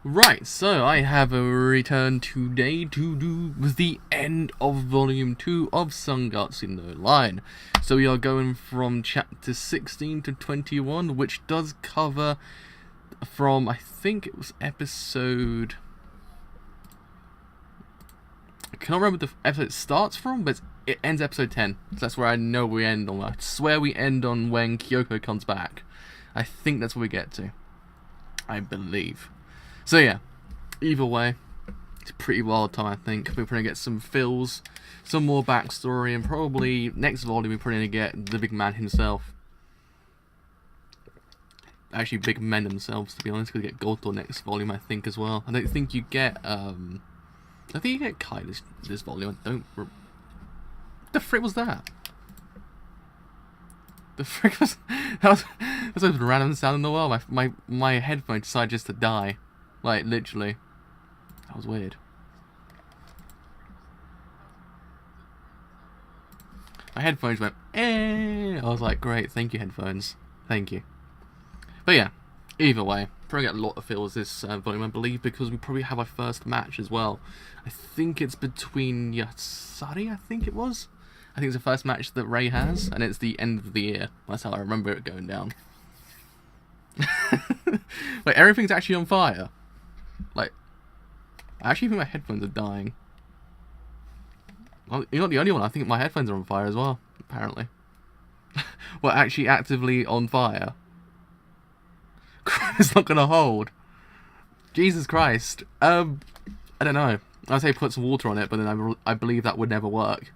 Right, so I have a return today to do with the end of Volume 2 of Sangatsu no Line. So we are going from Chapter 16 to 21, which does cover from, I think it was episode... I cannot remember the episode it starts from, but it ends episode 10. So that's where I know we end on. I swear we end on when Kyoko comes back. I think that's where we get to. I believe. So yeah, either way, it's a pretty wild time I think. We're going to get some fills, some more backstory, and probably next volume we're probably going to get the big man himself. Actually, big men themselves, to be honest. We'll get Goto next volume, I think, as well. I don't think you get, I think you get Kai this volume. I don't... the frick was that? The frick was... that was the most random sound in the world. My headphone decided just to die. Like, literally. That was weird. My headphones went, eh. I was like, great, thank you, headphones. Thank you. But yeah, either way, probably get a lot of feels this volume, I believe, because we probably have our first match as well. I think it's between Yatsari, I think it was. I think it's the first match that Rei has, and it's the end of the year. That's how I remember it going down. Like, everything's actually on fire. Like, I actually think my headphones are dying. Well, you're not the only one. I think my headphones are on fire as well, apparently. Well, actually actively on fire. It's not gonna hold. Jesus Christ. I don't know. I'd say put some water on it, but then I believe that would never work.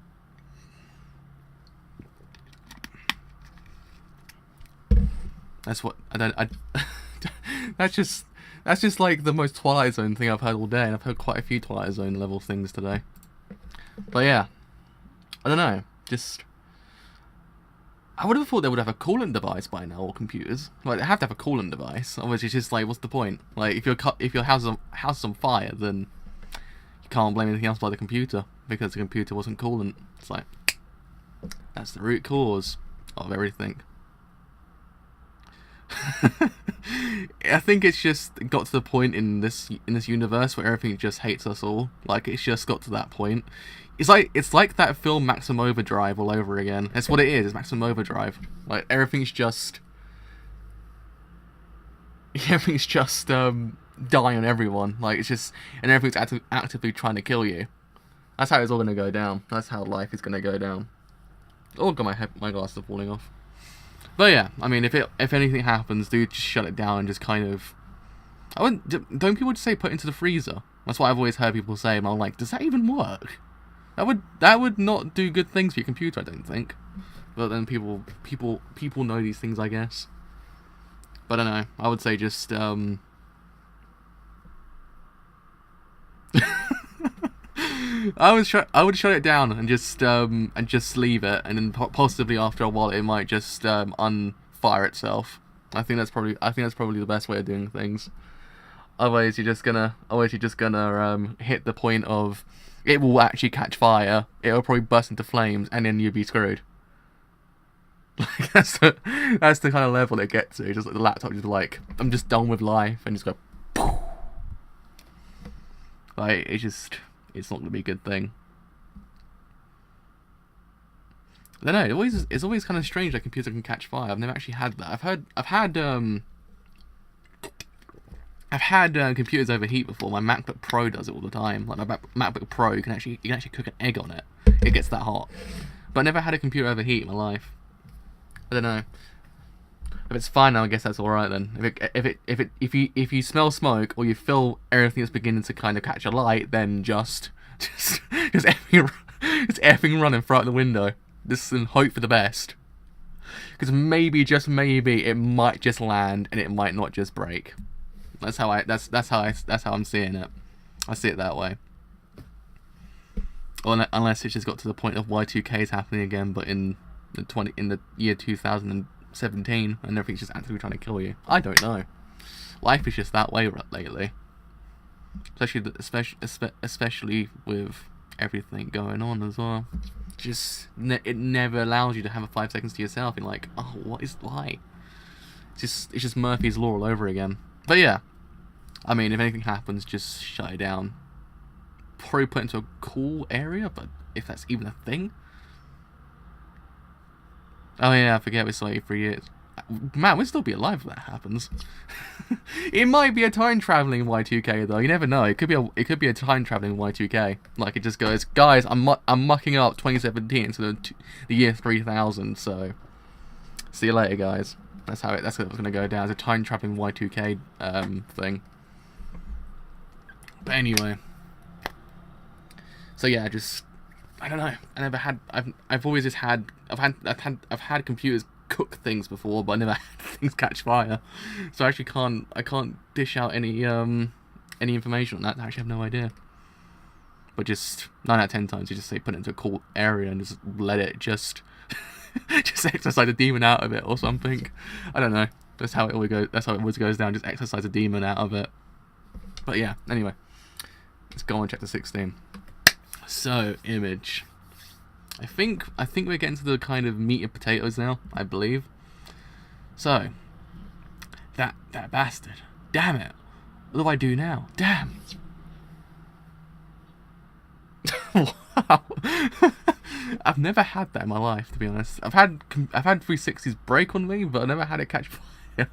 That's what that's just like the most Twilight Zone thing I've heard all day, and I've heard quite a few Twilight Zone level things today. But yeah, I don't know. Just I would have thought they would have a coolant device by now, or computers. Like, they have to have a coolant device. Otherwise, it's just like, what's the point? Like, if your house is on fire, then you can't blame anything else but the computer, because the computer wasn't coolant. It's like, that's the root cause of everything. I think it's just got to the point in this universe where everything just hates us all. Like, it's just got to that point. It's like that film Maximum Overdrive all over again. That's what it is. It's Maximum Overdrive. Like, everything's just dying on everyone. Like, it's just, and everything's actively trying to kill you. That's how it's all gonna go down. That's how life is gonna go down. Oh god, my glasses are falling off. But yeah, I mean, if anything happens, do just shut it down and just kind of... don't people just say put into the freezer? That's what I've always heard people say, and I'm like, does that even work? That would not do good things for your computer, I don't think. But then people know these things, I guess. But I don't know. I would say just I would shut it down and just leave it, and then possibly after a while it might just unfire itself. I think that's probably the best way of doing things. Otherwise you're just gonna hit the point of it will actually catch fire. It'll probably burst into flames, and then you'd be screwed. Like, that's the kind of level it gets to. Just like the laptop, just like, I'm just done with life, and just go. Poof. Like, it's not going to be a good thing. I don't know. It's always kind of strange that a computer can catch fire. I've never actually had that. I've had computers overheat before. My MacBook Pro does it all the time. Like, my MacBook Pro, you can actually cook an egg on it. It gets that hot. But I never had a computer overheat in my life. I don't know. If it's fine now, I guess that's all right then. If you smell smoke, or you feel everything is beginning to kind of catch a light, then just effing run and throw it out the window. Just and hope for the best. Because maybe, just maybe, it might just land and it might not just break. That's how I'm seeing it. I see it that way. Or unless it's just got to the point of Y2K is happening again, but in the year 2017, and everything's just actively trying to kill you. I don't know. Life is just that way lately. Especially with everything going on as well. It never allows you to have 5 seconds to yourself. You're like, oh, why? It's just Murphy's Law all over again. But yeah, I mean, if anything happens, just shut it down. Probably put into a cool area, but if that's even a thing. Oh yeah, I forget we're still 83 years. Man, we'll still be alive if that happens. It might be a time traveling Y2K though. You never know. It could be a time traveling Y2K. Like it just goes, guys, I'm mucking up 2017 to the year 3000. So see you later, guys. That's how it's gonna go down. It's a time traveling Y2K thing. But anyway, so yeah, just I don't know. I've always just had I've had computers cook things before, but I never had things catch fire. So I actually can't dish out any information on that. I actually have no idea. But just 9 out of 10 times you just say put it into a cool area and just let it just exercise a demon out of it or something. I don't know. That's how it always goes. That's how it always goes down. Just exercise a demon out of it. But yeah. Anyway, let's go on chapter 16. So image. I think we're getting to the kind of meat and potatoes now, I believe. So that bastard. Damn it. What do I do now? Damn. Wow. I've never had that in my life, to be honest. I've had 360s break on me, but I never had it catch fire.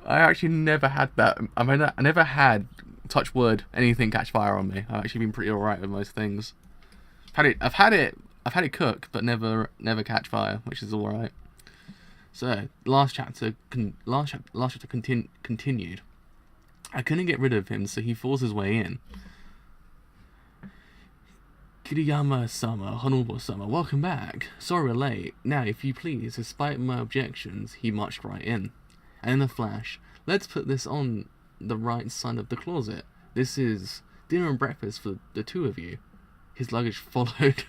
I actually never had that. I mean, I never had, touch wood, anything catch fire on me. I've actually been pretty alright with most things. I've had it cook, but never catch fire, which is alright. So last chapter continued. I couldn't get rid of him, so he forced his way in. Kiriyama-sama, Honobu-sama, welcome back. Sorry we're late. Now, if you please, despite my objections, he marched right in. And in a flash, let's put this on the right side of the closet. This is dinner and breakfast for the two of you. His luggage followed.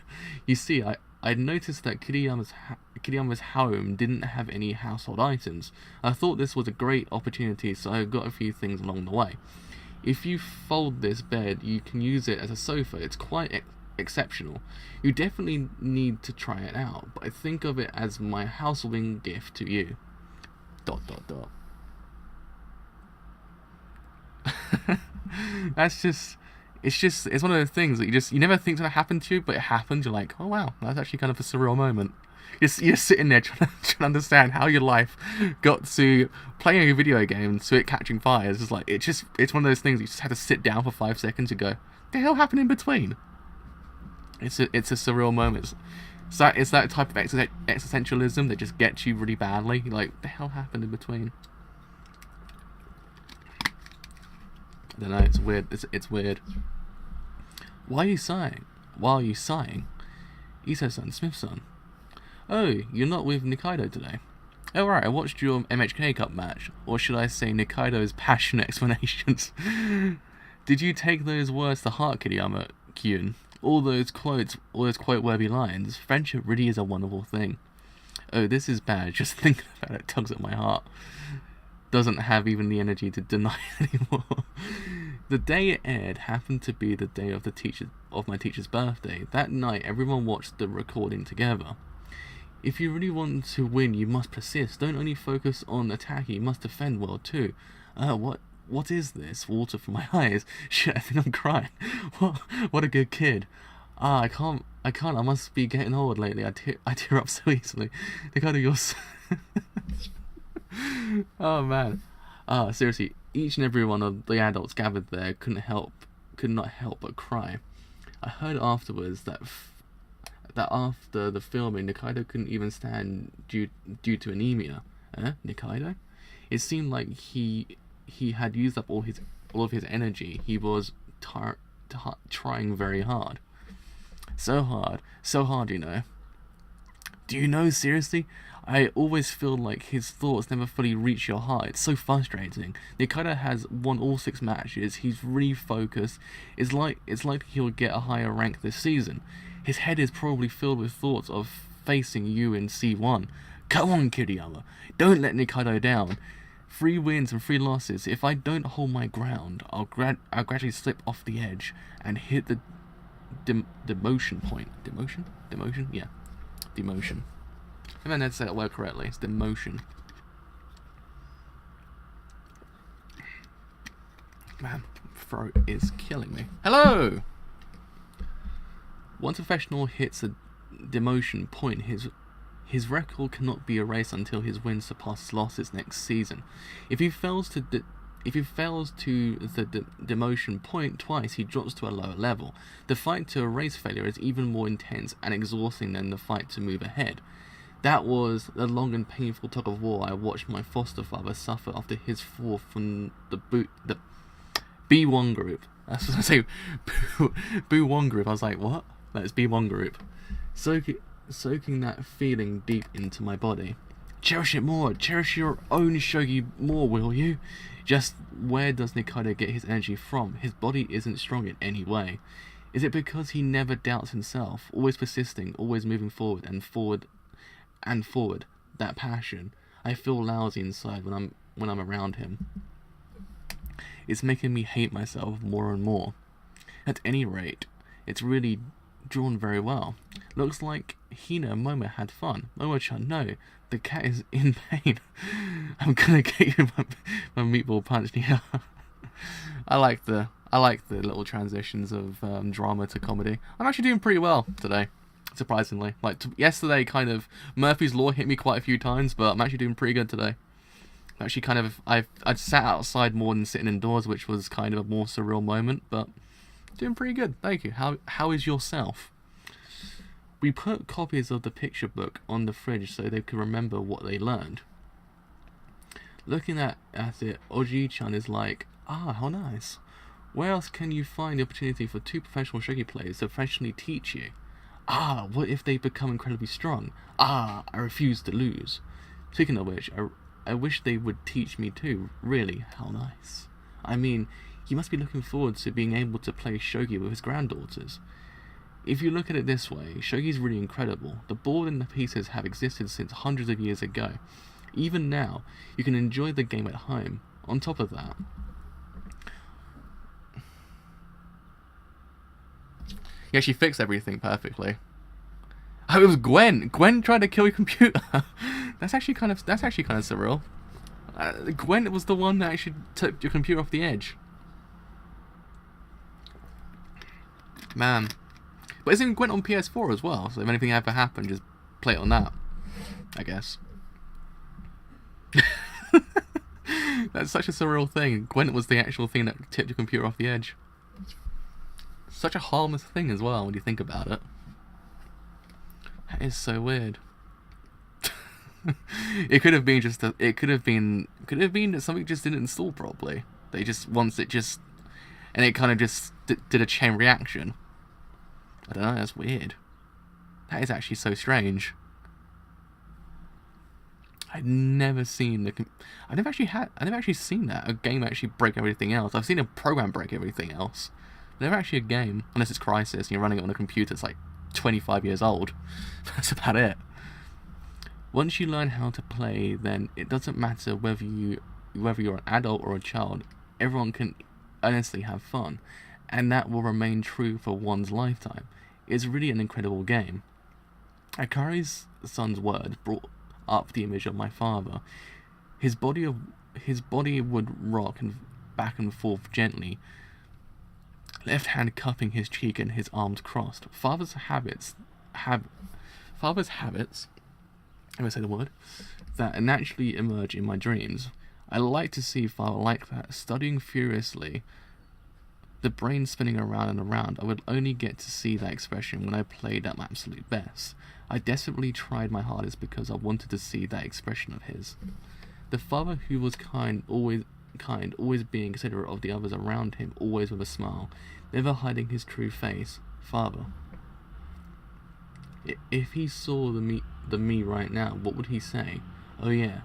You see, I noticed that Kiriyama's home didn't have any household items. I thought this was a great opportunity, so I got a few things along the way. If you fold this bed, you can use it as a sofa. It's quite exceptional. You definitely need to try it out, but I think of it as my housewarming gift to you. ... It's one of those things that you never think is going to happen to you, but it happens. You're like, oh wow, that's actually kind of a surreal moment. You're sitting there trying to understand how your life got to playing a video game to it catching fire. It's just like it's one of those things you just have to sit down for 5 seconds and go, the hell happened in between? It's a surreal moment. It's that type of existentialism that just gets you really badly. You're like, the hell happened in between? I don't know, it's weird. It's weird. Why are you sighing? Iso-san, Smith-san. Oh, you're not with Nikaido today. Oh right, I watched your MHK Cup match. Or should I say Nikaido's passionate explanations. Did you take those words to heart, Kiriyama-kyun? All those quote-worthy lines. Friendship really is a wonderful thing. Oh, this is bad. Just thinking about it tugs at my heart. Doesn't have even the energy to deny it anymore. The day it aired happened to be the day of my teacher's birthday. That night, everyone watched the recording together. If you really want to win, you must persist. Don't only focus on attacking, you must defend well too. What is this? Water from my eyes. Shit, I think I'm crying. What a good kid. I can't. I must be getting old lately. I tear up so easily. Nikaido, you're oh man. Seriously, each and every one of the adults gathered there could not help but cry. I heard afterwards that after the filming, Nikaido couldn't even stand due to anemia. Nikaido? It seemed like he had used up all of his energy. He was trying very hard. So hard, you know. Do you know, seriously? I always feel like his thoughts never fully reach your heart. It's so frustrating. Nikaido has won all 6 matches. He's really focused. It's like he'll get a higher rank this season. His head is probably filled with thoughts of facing you in C1. Come on, Kiriyama. Don't let Nikaido down. 3 wins and 3 losses. If I don't hold my ground, I'll gradually slip off the edge and hit the demotion point. Demotion? Yeah. Demotion. I think I need to say that word correctly. It's demotion. Man, throat is killing me. Hello! Once a professional hits a demotion point, his record cannot be erased until his wins surpass his losses next season. If he fails to the demotion point twice, he drops to a lower level. The fight to erase failure is even more intense and exhausting than the fight to move ahead. That was the long and painful tug of war I watched my foster father suffer after his fall from the B1 group. That's what I say, B1 group. I was like, what? That's B1 group. Soaking that feeling deep into my body. Cherish it more. Cherish your own shogi more, will you? Just where does Nikaido get his energy from? His body isn't strong in any way. Is it because he never doubts himself, always persisting, always moving forward and forward and forward? That passion. I feel lousy inside when I'm around him. It's making me hate myself more and more. At any rate, it's really drawn very well. Looks like Hina and Momo had fun. Momo-chan, no, the cat is in pain. I'm gonna get you my meatball punch. Yeah. I like the little transitions of drama to comedy. I'm actually doing pretty well today, surprisingly. Like yesterday, kind of Murphy's Law hit me quite a few times, but I'm actually doing pretty good today. Actually, kind of I'd sat outside more than sitting indoors, which was kind of a more surreal moment, but doing pretty good. Thank you. How is yourself? We put copies of the picture book on the fridge so they could remember what they learned. Looking at it, Oji-chan is like, how nice. Where else can you find the opportunity for two professional shogi players to professionally teach you? What if they become incredibly strong? I refuse to lose. Speaking of which, I wish they would teach me too. Really, how nice. I mean, he must be looking forward to being able to play shogi with his granddaughters. If you look at it this way, shogi is really incredible. The board and the pieces have existed since hundreds of years ago. Even now, you can enjoy the game at home. On top of that, yeah, she fixed everything perfectly. Oh, it was Gwen. Gwen tried to kill your computer. That's actually kind of surreal. Gwen was the one that actually took your computer off the edge. Man. But isn't Gwent on PS4 as well? So if anything ever happened, just play it on that, I guess. That's such a surreal thing. Gwent was the actual thing that tipped your computer off the edge. Such a harmless thing as well when you think about it. That is so weird. It could have been just it could have been that something just didn't install properly. They just and it kind of just did a chain reaction. I don't know, that's weird. That is actually so strange. I've never seen I've never actually seen that. A game actually break everything else. I've seen a program break everything else. Never actually a game. Unless it's Crysis and you're running it on a computer that's like 25 years old. That's about it. Once you learn how to play, then it doesn't matter whether you're an adult or a child. Everyone can honestly have fun. And that will remain true for one's lifetime. It's really an incredible game. Akari's son's words brought up the image of my father. His body would rock back and forth gently, left hand cupping his cheek and his arms crossed. Father's habits, if I say the word, that naturally emerge in my dreams. I like to see father like that, studying furiously, the brain spinning around and around. I would only get to see that expression when I played at my absolute best. I desperately tried my hardest because I wanted to see that expression of his. The father who was always being considerate of the others around him, always with a smile, never hiding his true face. Father. If he saw the me right now, what would he say? Oh yeah.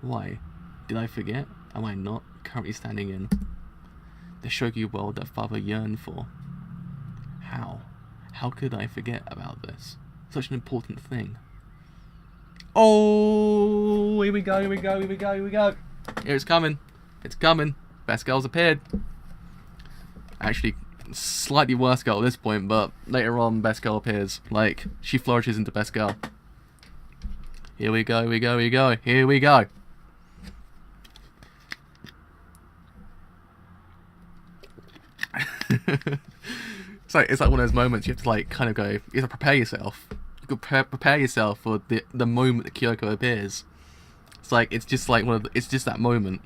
Why? Did I forget? Am I not currently standing in the shogi world that father yearned for? How? How could I forget about this? Such an important thing. Oh, here we go. Here it's coming. It's coming. Best girl's appeared. Actually, slightly worse girl at this point, but later on, best girl appears. Like, she flourishes into best girl. Here we go. It's like one of those moments you have to like kind of go. You have to prepare yourself. You could prepare yourself for the moment that Kyoko appears. It's just like it's just that moment.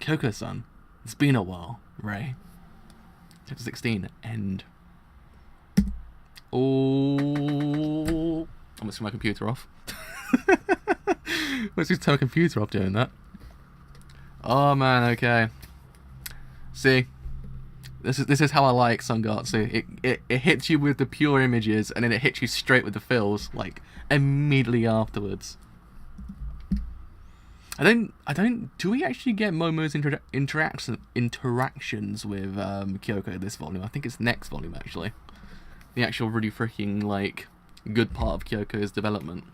Kyoko-san, it's been a while, Rei. Chapter 16, end. Oh, I'm gonna turn my computer off. Let's just turn my computer off doing that. Oh man, okay. See, this is how I like Sangatsu. It hits you with the pure images, and then it hits you straight with the feels, like immediately afterwards. Do we actually get Momo's interactions with Kyoko this volume? I think it's next volume actually. The actual really freaking like good part of Kyoko's development.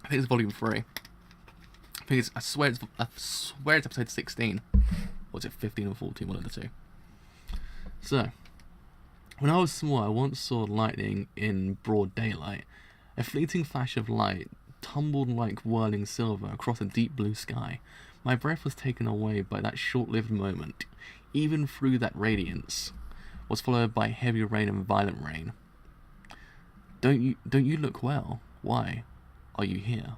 I think it's volume 3. I swear it's episode 16. Or is it 15 or 14? One of the two. So, when I was small, I once saw lightning in broad daylight. A fleeting flash of light tumbled like whirling silver across a deep blue sky. My breath was taken away by that short-lived moment. Even through that radiance was followed by heavy rain and violent rain. Don't you look well? Why are you here?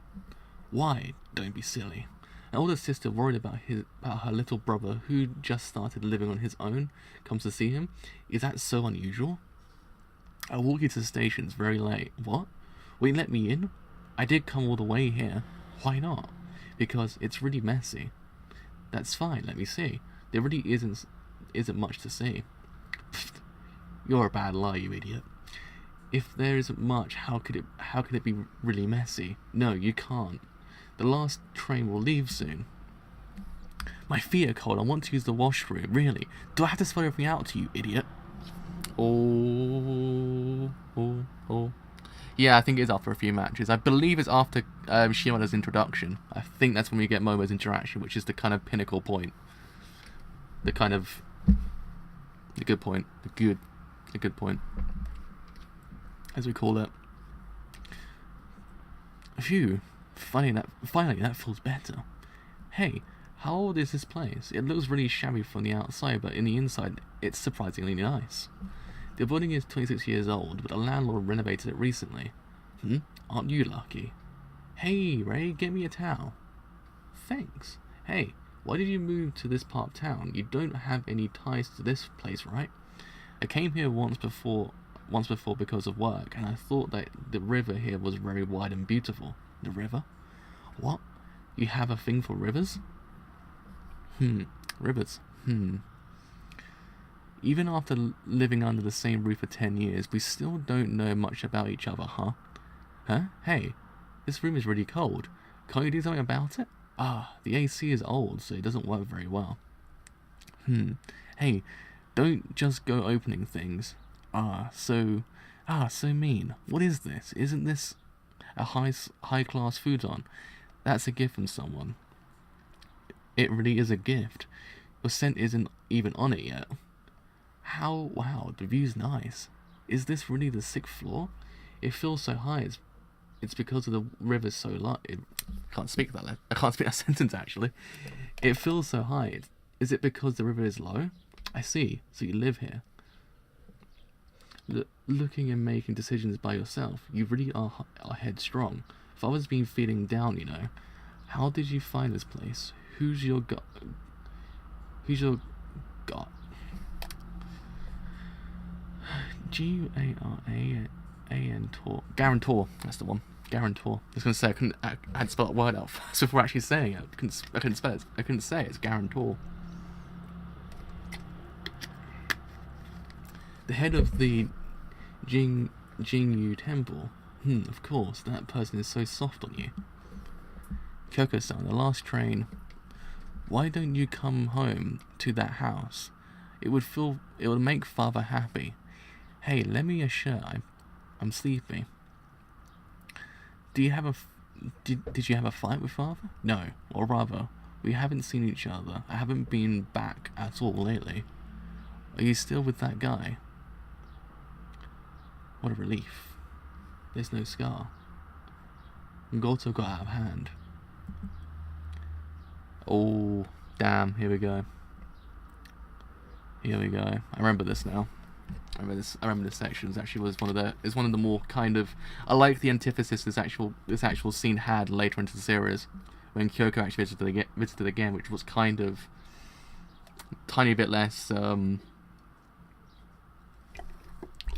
Why? Don't be silly. An older sister worried about her little brother who just started living on his own comes to see him. Is that so unusual? I walk you to the station. It's very late. What? Will you let me in? I did come all the way here. Why not? Because it's really messy. That's fine. Let me see. There really isn't much to see. You're a bad liar, you idiot. If there isn't much, how could it be really messy? No, you can't. The last train will leave soon. My feet are cold. I want to use the washroom. Really? Do I have to spell everything out to you, idiot? Oh. Yeah, I think it is after a few matches. I believe it's after Shimada's introduction. I think that's when we get Momo's interaction, which is the kind of pinnacle point. The good point. The good point. As we call it. Phew. Finally, that feels better. Hey, how old is this place? It looks really shabby from the outside, but in the inside, it's surprisingly nice. The building is 26 years old, but the landlord renovated it recently. Aren't you lucky? Hey, Rei, get me a towel. Thanks. Hey, why did you move to this part of town? You don't have any ties to this place, right? I came here once before because of work, and I thought that the river here was very wide and beautiful. The river? What? You have a thing for rivers? Rivers. Even after living under the same roof for 10 years, we still don't know much about each other, huh? Huh? Hey, this room is really cold. Can't you do something about it? The AC is old, so it doesn't work very well. Hey, don't just go opening things. So mean. What is this? Isn't this a high-class futon? That's a gift from someone. It really is a gift. Your scent isn't even on it yet. Wow, the view's nice. Is this really the 6th floor? It feels so high. It's because of the river's so low. I can't speak that sentence, actually. It feels so high. Is it because the river is low? I see. So you live here. Looking and making decisions by yourself. You really are headstrong. Father's been feeling down, you know. How did you find this place? Who's your god? Guarantor. Guarantor. That's the one. Guarantor. I was going to say I had to spell that word out first before actually saying it. I couldn't spell it. I couldn't say it. It's Guarantor. The head of the Jingyu Temple. Of course, that person is so soft on you. Kyoko-san, the last train. Why don't you come home to that house? It would make father happy. Hey, lend me a shirt. I'm sleepy. Did you have a fight with father? No, or rather, we haven't seen each other. I haven't been back at all lately. Are you still with that guy? What a relief. There's no scar. Goto got out of hand. Oh, damn, here we go. Here we go. I remember this now. I remember this section. Was one of the more kind of. I like the antithesis this actual scene had later into the series, when Kyoko actually visited again, which was kind of tiny bit less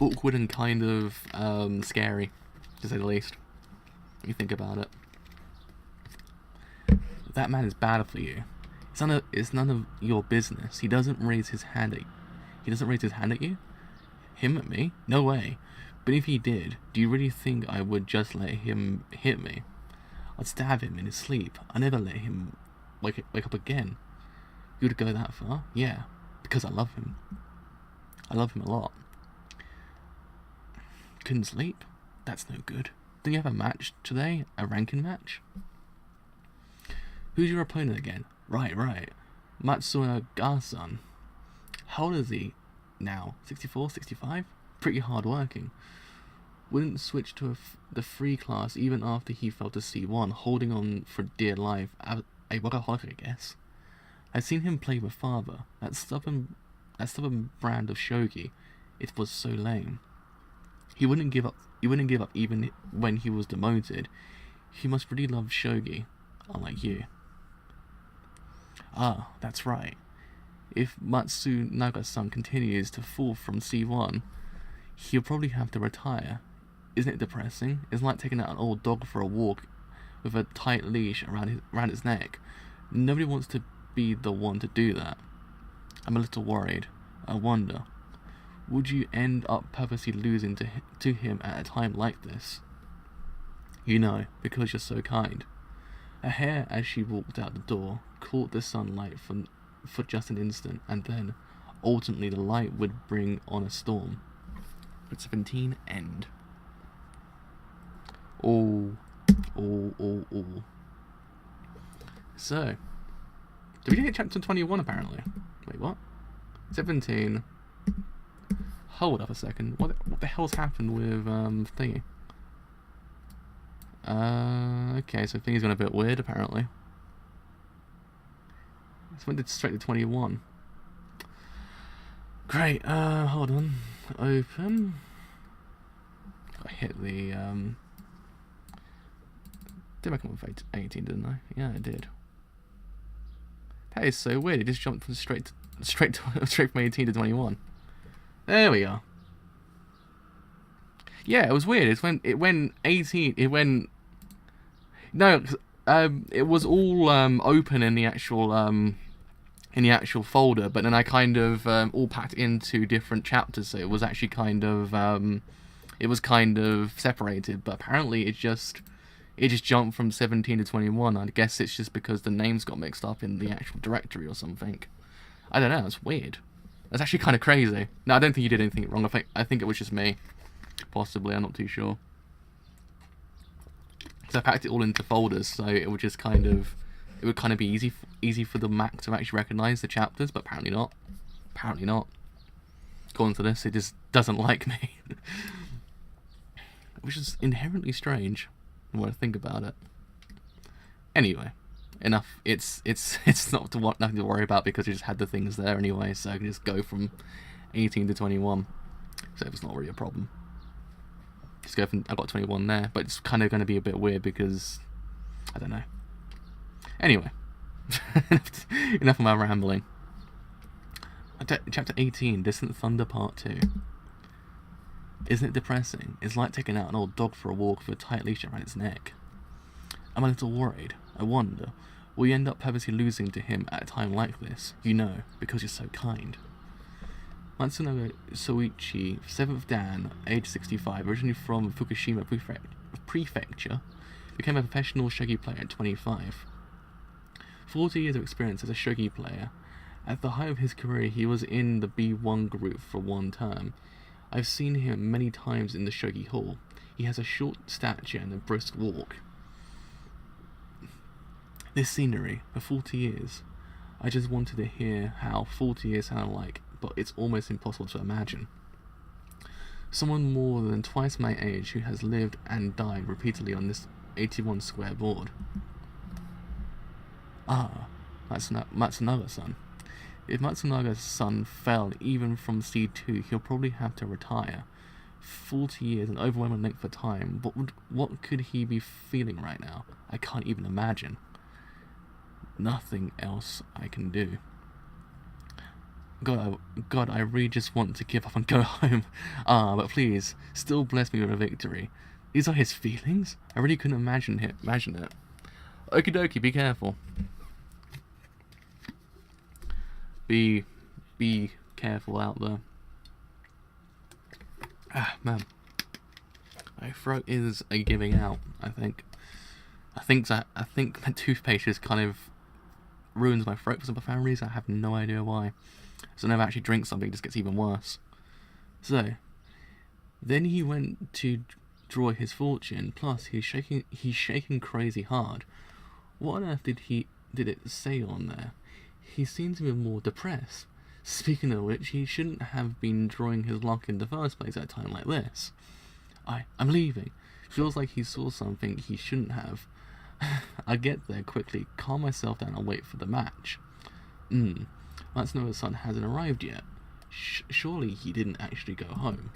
awkward and kind of scary, to say the least. When you think about it, that man is bad for you. It's none of your business. He doesn't raise his hand at you. Him at me? No way. But if he did, do you really think I would just let him hit me? I'd stab him in his sleep. I never let him wake up again. You would go that far? Yeah, because I love him. I love him a lot. Couldn't sleep? That's no good. Didn't you have a match today? A ranking match? Who's your opponent again? Right. Matsunaga-san. How old is he now? 64, 65? Pretty hard working. Wouldn't switch to the free class even after he fell to C1, holding on for dear life. A workaholic, I guess. I've seen him play with father. That stubborn brand of shogi. It was so lame. He wouldn't give up even when he was demoted. He must really love shogi, unlike you. Ah, that's right. If Matsunaga-san continues to fall from C1, he'll probably have to retire. Isn't it depressing? It's like taking out an old dog for a walk with a tight leash around its neck. Nobody wants to be the one to do that. I'm a little worried. I wonder, would you end up purposely losing to him at a time like this? You know, because you're so kind. A hair, as she walked out the door, caught the sunlight for just an instant, and then, ultimately, the light would bring on a storm. 17 end. Oh. So, did we get chapter 21 apparently? Wait, what? 17. Hold up a second. What the hell's happened with thingy? Okay, so thingy's gone a bit weird apparently. So went straight to 21. Great. Hold on. Open. I hit the Did I come up with 18? Didn't I? Yeah, I did. That is so weird. It just jumped from straight from 18 to 21. There we are. Yeah, it was weird. It went 18. It went. No, it was all open in the actual folder, but then I kind of all packed into different chapters, so it was actually kind of separated. But apparently, it just jumped from 17 to 21. I guess it's just because the names got mixed up in the actual directory or something. I don't know. It's weird. That's actually kind of crazy. No, I don't think you did anything wrong. I think it was just me. Possibly, I'm not too sure. So I packed it all into folders, so it would just kind of be easy for the Mac to actually recognise the chapters, but apparently not. Apparently not. According to this, it just doesn't like me, which is inherently strange when I think about it. Anyway, enough. It's nothing to worry about because I just had the things there anyway, so I can just go from 18 to 21. So it's not really a problem. Just go from, I got 21 there, but it's kind of going to be a bit weird because I don't know. Anyway, enough of my rambling. Chapter 18, Distant Thunder Part 2. Isn't it depressing? It's like taking out an old dog for a walk with a tight leash around its neck. I'm a little worried. I wonder, will you end up purposely losing to him at a time like this? You know, because you're so kind. Matsunaga Soichi, 7th Dan, age 65, originally from Fukushima Prefecture, became a professional shogi player at 25. 40 years of experience as a shogi player. At the height of his career, he was in the B1 group for one term. I've seen him many times in the shogi hall. He has a short stature and a brisk walk. This scenery, for 40 years. I just wanted to hear how 40 years sound like, but it's almost impossible to imagine. Someone more than twice my age who has lived and died repeatedly on this 81 square board. Ah, Matsunaga-san. If Matsunaga's son fell even from C2, he'll probably have to retire. 40 years, an overwhelming length of time. What could he be feeling right now? I can't even imagine. Nothing else I can do. God, I really just want to give up and go home. But please, still bless me with a victory. These are his feelings? I really couldn't imagine it. Okie dokie, be careful. Be careful out there. Ah, man. My throat is giving out, I think. I think my toothpaste just kind of ruins my throat for some profound reason. I have no idea why. So whenever I actually drink something, it just gets even worse. So, then he went to draw his fortune, plus he's shaking crazy hard. What on earth did it say on there? He seemed to be more depressed. Speaking of which, he shouldn't have been drawing his luck in the first place at a time like this. I'm leaving. Feels like he saw something he shouldn't have. I get there quickly, calm myself down and wait for the match. Matsuno's son hasn't arrived yet. Surely he didn't actually go home.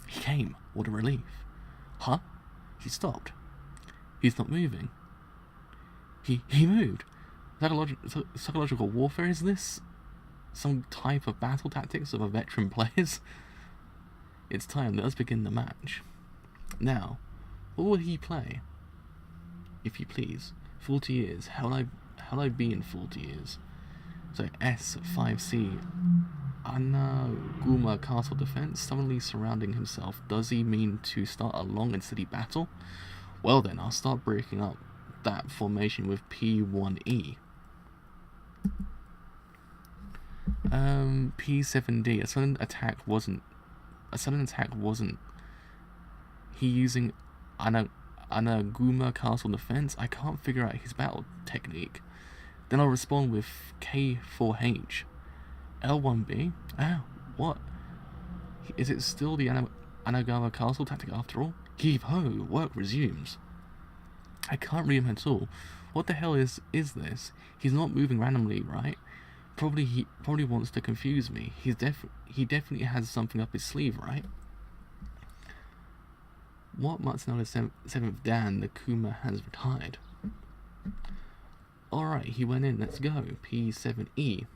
He came. What a relief. Huh? He stopped. He's not moving. He moved. Psychological warfare, is this? Some type of battle tactics of a veteran players? It's time, let us begin the match. Now, what will he play? If you please. 40 years. How'll I be in 40 years? So S5C. Anaguma Castle Defense, suddenly surrounding himself. Does he mean to start a long and steady battle? Well then, I'll start breaking up that formation with P1E. P7D. A sudden attack wasn't he using Anaguma Castle Defense? I can't figure out his battle technique. Then I'll respond with K4H. L1B? What? Is it still the Anagama Castle tactic after all? Heave ho, work resumes. I can't read him at all. What the hell is this? He's not moving randomly, right? He probably wants to confuse me. He definitely has something up his sleeve, right? What Matsunoda's 7th Dan, the Kuma has retired. Alright, he went in, let's go. P7E.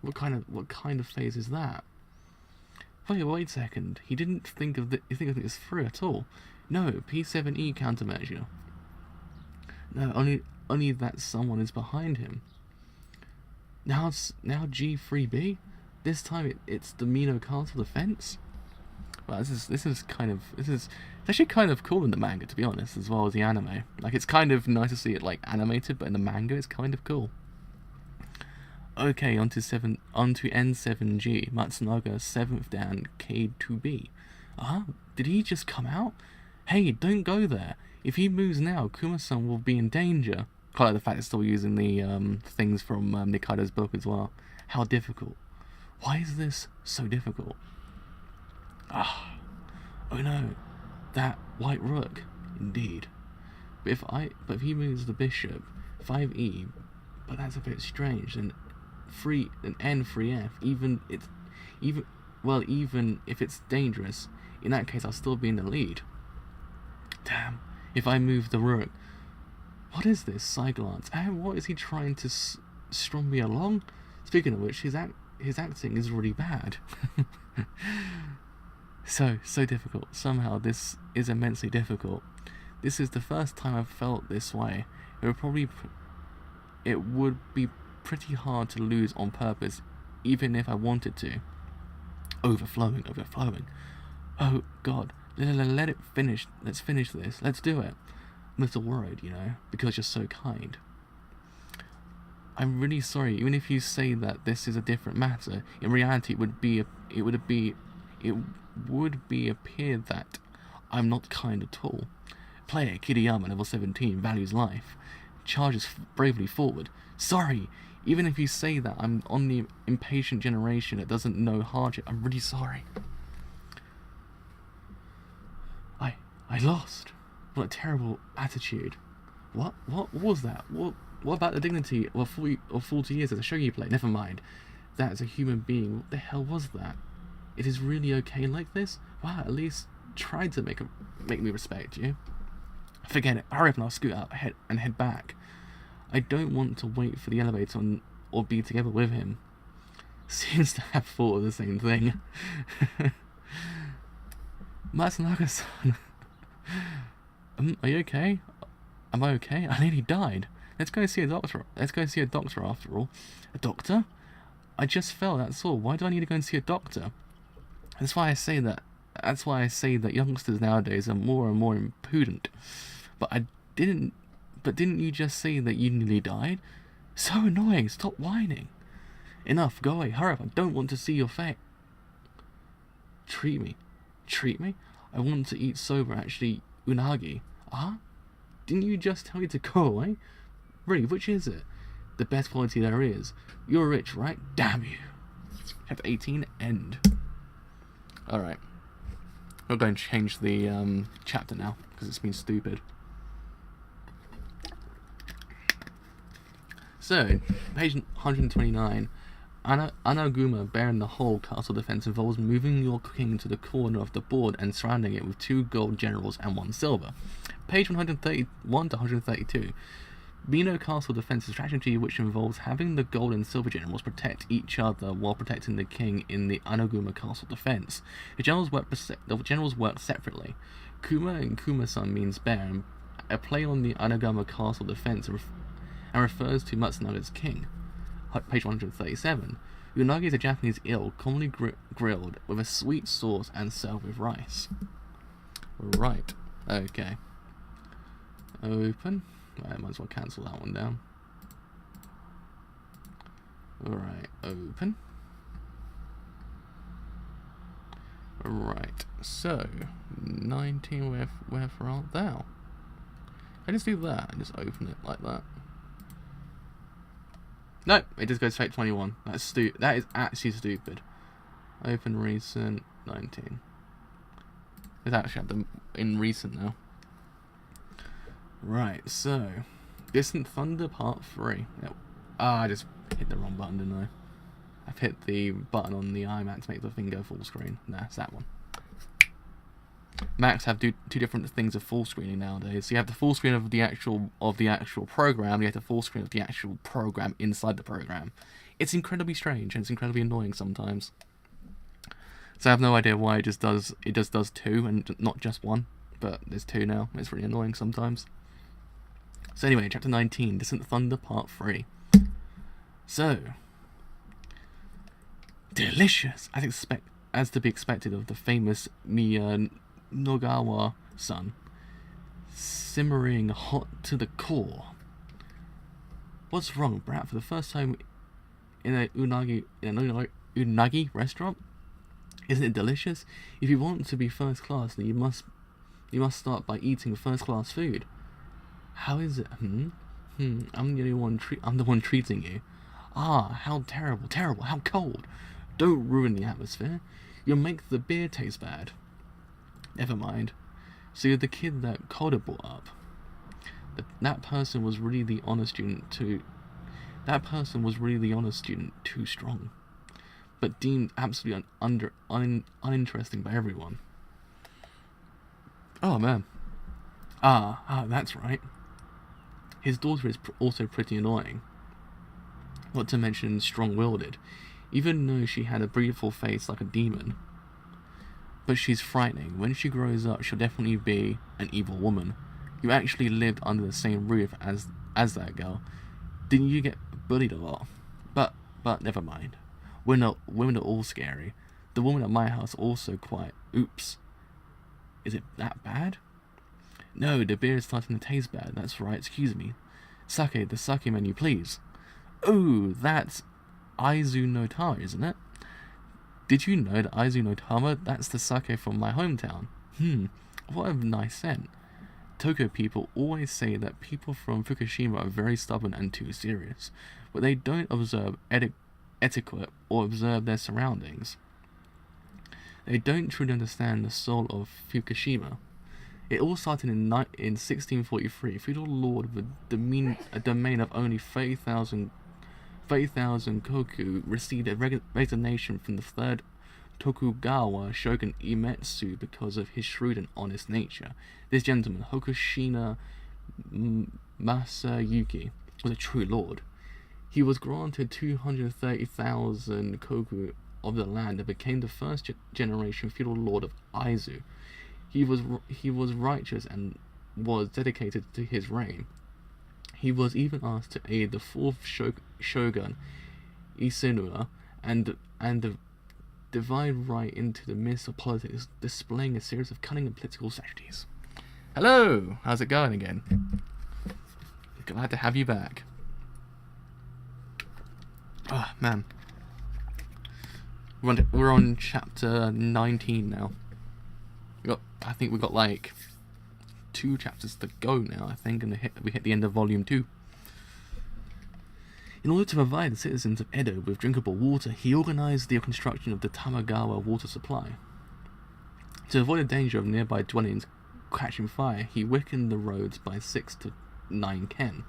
What kind of phase is that? Wait a second. He didn't think of this through at all. No, P7E countermeasure. No, only that someone is behind him. Now G3B. This time it's the Mino Castle Defense. Well, this is actually kind of cool in the manga, to be honest, as well as the anime. Like, it's kind of nice to see it like animated, but in the manga it's kind of cool. Okay, onto N7G, Matsunaga 7th Dan K2B. Did he just come out? Hey, don't go there. If he moves now, Kuma-san will be in danger. Quite like the fact it's still using the things from Nikaido's book as well. How difficult. Why is this so difficult? Oh no, that white rook, indeed. But if he moves the bishop, 5e, but that's a bit strange. And N3F, even if it's dangerous, in that case I'll still be in the lead. Damn, if I move the rook. What is this, Cyglance? What is he trying to strum me along? Speaking of which, his acting is really bad. So difficult. Somehow this is immensely difficult. This is the first time I've felt this way. It would be pretty hard to lose on purpose, even if I wanted to. Overflowing. Oh God, let it finish. Let's finish this. Let's do it. I'm a little worried, because you're so kind. I'm really sorry. Even if you say that this is a different matter, in reality, it would appear that I'm not kind at all. Player Kiriyama, level 17, values life. Charges bravely forward. Sorry, even if you say that I'm on the impatient generation that doesn't know hardship, I'm really sorry. I lost. What a terrible attitude. What? What was that? What about the dignity of 40 years as a shogi player? Never mind. That as a human being, what the hell was that? It is really okay like this? Wow, at least try to make me respect you. Forget it. Hurry up and I'll scoot out and head back. I don't want to wait for the elevator or be together with him. Seems to have thought of the same thing. Matsunaga-san. Are you okay? Am I okay? I nearly died. Let's go see a doctor. Let's go see a doctor after all. A doctor? I just fell, that's all. Why do I need to go and see a doctor? That's why I say that. That's why I say that youngsters nowadays are more and more impudent. But didn't you just say that you nearly died? So annoying. Stop whining. Enough. Go away. Hurry up. I don't want to see your fate. Treat me. Treat me? I want to eat soba, actually. Unagi. Ah? Didn't you just tell me to go away? Really, which is it? The best quality there is. You're rich, right? Damn you. Chapter 18, end. Alright. We're going to change the chapter now, because it's been stupid. So, page 129. Anaguma bearing the whole castle defense involves moving your king to the corner of the board and surrounding it with 2 gold generals and 1 silver. Page 131 to 132. Beano castle defense strategy, which involves having the gold and silver generals protect each other while protecting the king in the Anaguma castle defense. The generals work separately. Kuma and Kuma-san means bear, and a play on the Anagama castle defense and refers to Matsunaga's king. Page 137. Unagi is a Japanese eel, commonly grilled with a sweet sauce and served with rice. Right. Okay. Open. I might as well cancel that one down. Alright, open. Right, so 19 where for art thou? I just do that, I just open it like that. No, it just goes straight to 21. That is actually stupid. Open recent 19. It's actually in recent now. Right, so Distant Thunder Part 3. Yep. I just hit the wrong button, didn't I? I've hit the button on the iMac to make the thing go full screen. Nah, it's that one. Macs have two different things of full screening nowadays. So you have the full screen of the actual program, you have the full screen of the actual program inside the program. It's incredibly strange and it's incredibly annoying sometimes. So I have no idea why it just does 2 and not just 1, but there's 2 now. It's really annoying sometimes. So anyway, chapter 19, Distant Thunder Part 3. So, delicious, as to be expected of the famous Nogawa-san, simmering hot to the core. What's wrong, Brat? For the first time in an unagi restaurant? Isn't it delicious? If you want to be first class, then you must start by eating first class food. How is it? I'm the one treating you. Ah, how terrible, how cold. Don't ruin the atmosphere. You'll make the beer taste bad. Never mind. So you're the kid that Calder brought up. That person was really the honor student too strong. But deemed absolutely uninteresting by everyone. Oh man. That's right. His daughter is also pretty annoying. Not to mention strong-willed, even though she had a beautiful face like a demon. But she's frightening. When she grows up, she'll definitely be an evil woman. You actually lived under the same roof as that girl. Didn't you get bullied a lot? But never mind. Women are all scary. The woman at my house also quite. Oops. Is it that bad? No, the beer is starting to taste bad. That's right, excuse me. Sake, the sake menu, please. Oh, that's Aizu no Tama, isn't it? Did you know that Aizu no Tama, that's the sake from my hometown? What a nice scent. Tokyo people always say that people from Fukushima are very stubborn and too serious, but they don't observe etiquette or observe their surroundings. They don't truly understand the soul of Fukushima. It all started in 1643. Feudal lord of a domain of only 30,000 koku received a resignation from the third Tokugawa shogun Iemitsu because of his shrewd and honest nature. This gentleman, Hokushina Masayuki, was a true lord. He was granted 230,000 koku of the land and became the first generation feudal lord of Aizu. He was righteous and was dedicated to his reign. He was even asked to aid the fourth shogun Isenua and divide right into the midst of politics, displaying a series of cunning and political strategies. Hello, how's it going again? Glad to have you back. Oh man, we're on chapter 19 now. I think we've got like 2 chapters to go now, I think, and we hit the end of volume 2. In order to provide the citizens of Edo with drinkable water, he organized the construction of the Tamagawa water supply. To avoid the danger of nearby dwellings catching fire, he weakened the roads by 6 to 9 ken.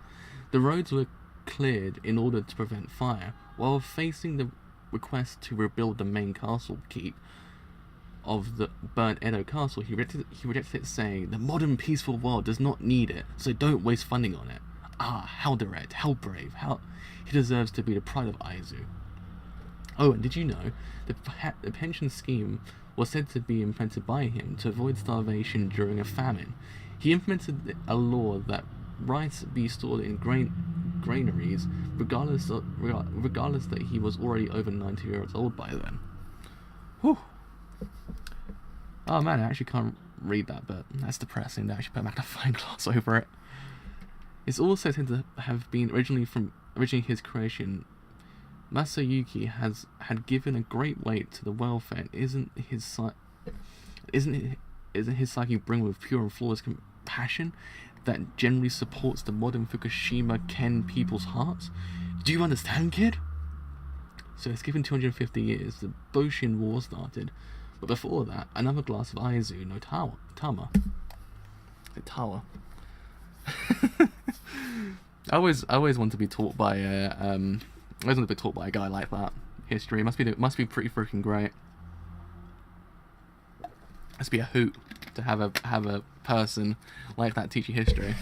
The roads were cleared in order to prevent fire, while facing the request to rebuild the main castle keep of the burnt Edo castle, he rejected it, saying, "The modern peaceful world does not need it, so don't waste funding on it." Ah, how direct, how brave, how he deserves to be the pride of Aizu. Oh, and did you know the pension scheme was said to be implemented by him to avoid starvation during a famine? He implemented a law that rice be stored in granaries, regardless that he was already over 90 years old by then. Whew. Oh man, I actually can't read that, but that's depressing. I should put a magnifying glass over it. It's also said to have been originally his creation. Masayuki had given a great weight to the welfare. Isn't his psyche bring with pure and flawless compassion that generally supports the modern Fukushima Ken people's hearts? Do you understand, kid? So it's given 250 years. The Boshin War started. But before that, another glass of Aizu no Tama. The tower. I always want to be taught by a guy like that. History must be pretty freaking great. Must be a hoot to have a person like that teach you history.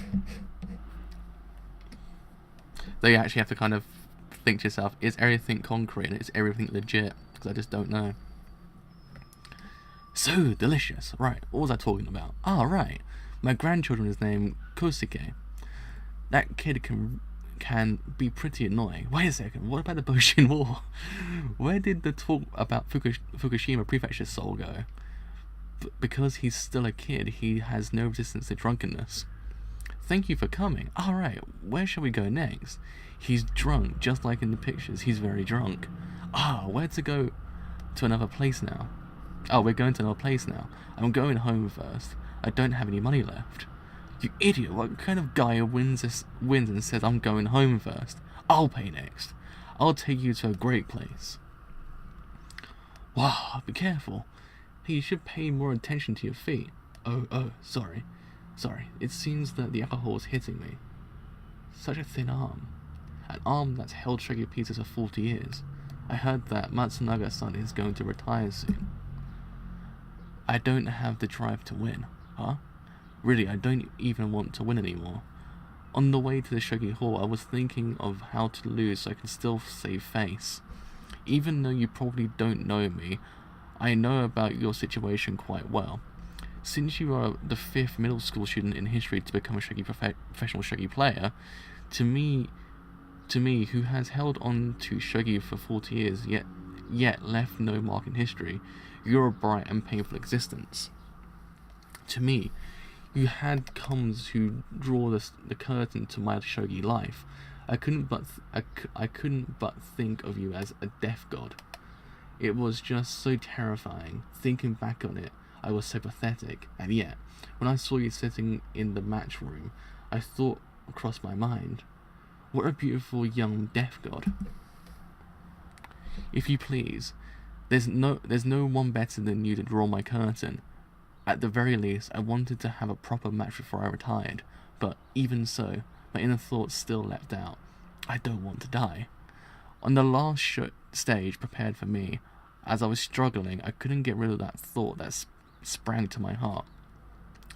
Though you actually have to kind of think to yourself, is everything concrete and is everything legit? Because I just don't know. So delicious. Right, what was I talking about? Ah, right. My grandchildren is named Kosuke. That kid can be pretty annoying. Wait a second, what about the Boshin War? Where did the talk about Fukushima Prefecture soul go? Because he's still a kid, he has no resistance to drunkenness. Thank you for coming. Alright, where shall we go next? He's drunk, just like in the pictures. He's very drunk. Ah, where to go to another place now? Oh, we're going to another place now. I'm going home first. I don't have any money left. You idiot, what kind of guy wins and says I'm going home first? I'll pay next. I'll take you to a great place. Wow, be careful. Hey, you should pay more attention to your feet. Oh, sorry. It seems that the alcohol is hitting me. Such a thin arm. An arm that's held Shaggy pieces for 40 years. I heard that Matsunaga-san is going to retire soon. I don't have the drive to win. Huh? Really, I don't even want to win anymore. On the way to the Shogi Hall, I was thinking of how to lose so I can still save face. Even though you probably don't know me, I know about your situation quite well. Since you are the 5th middle school student in history to become a Shogi professional Shogi player, to me, who has held on to Shogi for 40 years, yet left no mark in history, you're a bright and painful existence. To me, you had comes who draw the curtain to my shogi life. I couldn't but think of you as a death god. It was just so terrifying. Thinking back on it, I was so pathetic. And yet, when I saw you sitting in the match room, I thought across my mind, what a beautiful young death god. If you please, there's no one better than you to draw my curtain. At the very least, I wanted to have a proper match before I retired, but even so, my inner thoughts still leapt out. I don't want to die. On the last stage prepared for me, as I was struggling, I couldn't get rid of that thought that sprang to my heart.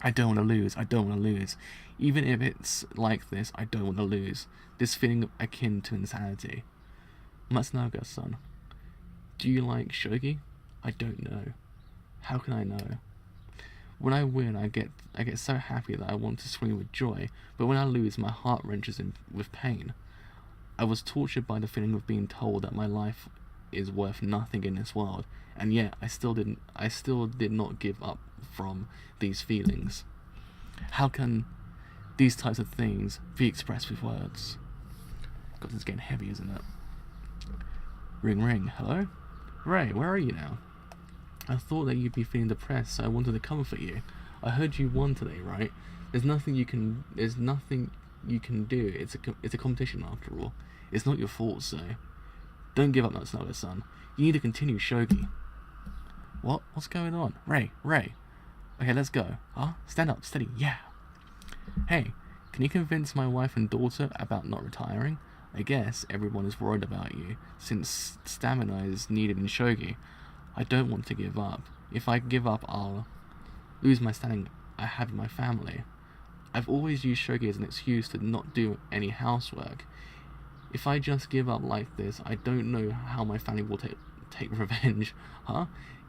I don't want to lose, I don't want to lose. Even if it's like this, I don't want to lose. This feeling akin to insanity. Matsunaga-san, do you like shogi? I don't know. How can I know? When I win, I get so happy that I want to scream with joy, but when I lose, my heart wrenches with pain. I was tortured by the feeling of being told that my life is worth nothing in this world, and yet I still did not give up from these feelings. How can these types of things be expressed with words? God, this is getting heavy, isn't it? Ring ring, hello? Rei, where are you now? I thought that you'd be feeling depressed, so I wanted to comfort you. I heard you won today, right? There's nothing you can do. It's a competition after all. It's not your fault, so don't give up, Matsunaga-san. You need to continue shogi. What? What's going on? Rei. Okay, let's go. Huh? Stand up, steady, yeah. Hey, can you convince my wife and daughter about not retiring? I guess everyone is worried about you, since stamina is needed in shogi. I don't want to give up. If I give up, I'll lose my standing I have in my family. I've always used shogi as an excuse to not do any housework. If I just give up like this, I don't know how my family will take revenge. Huh?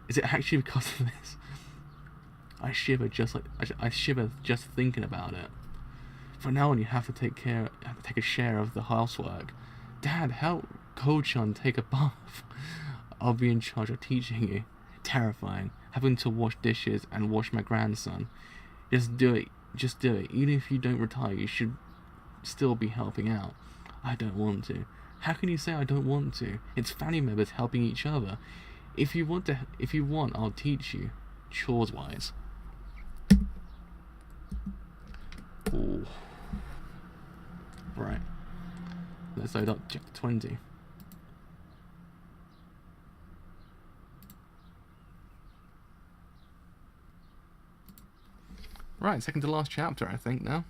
Is it actually because of this? I shiver just thinking about it. From now on, you have to take a share of the housework. Dad, help Ko-chan take a bath. I'll be in charge of teaching you. Terrifying. Having to wash dishes and wash my grandson. Just do it. Even if you don't retire, you should still be helping out. I don't want to. How can you say I don't want to? It's family members helping each other. If you want, I'll teach you. Chores wise. Ooh. Right. Let's load up chapter 20. Right, second to last chapter, I think, now.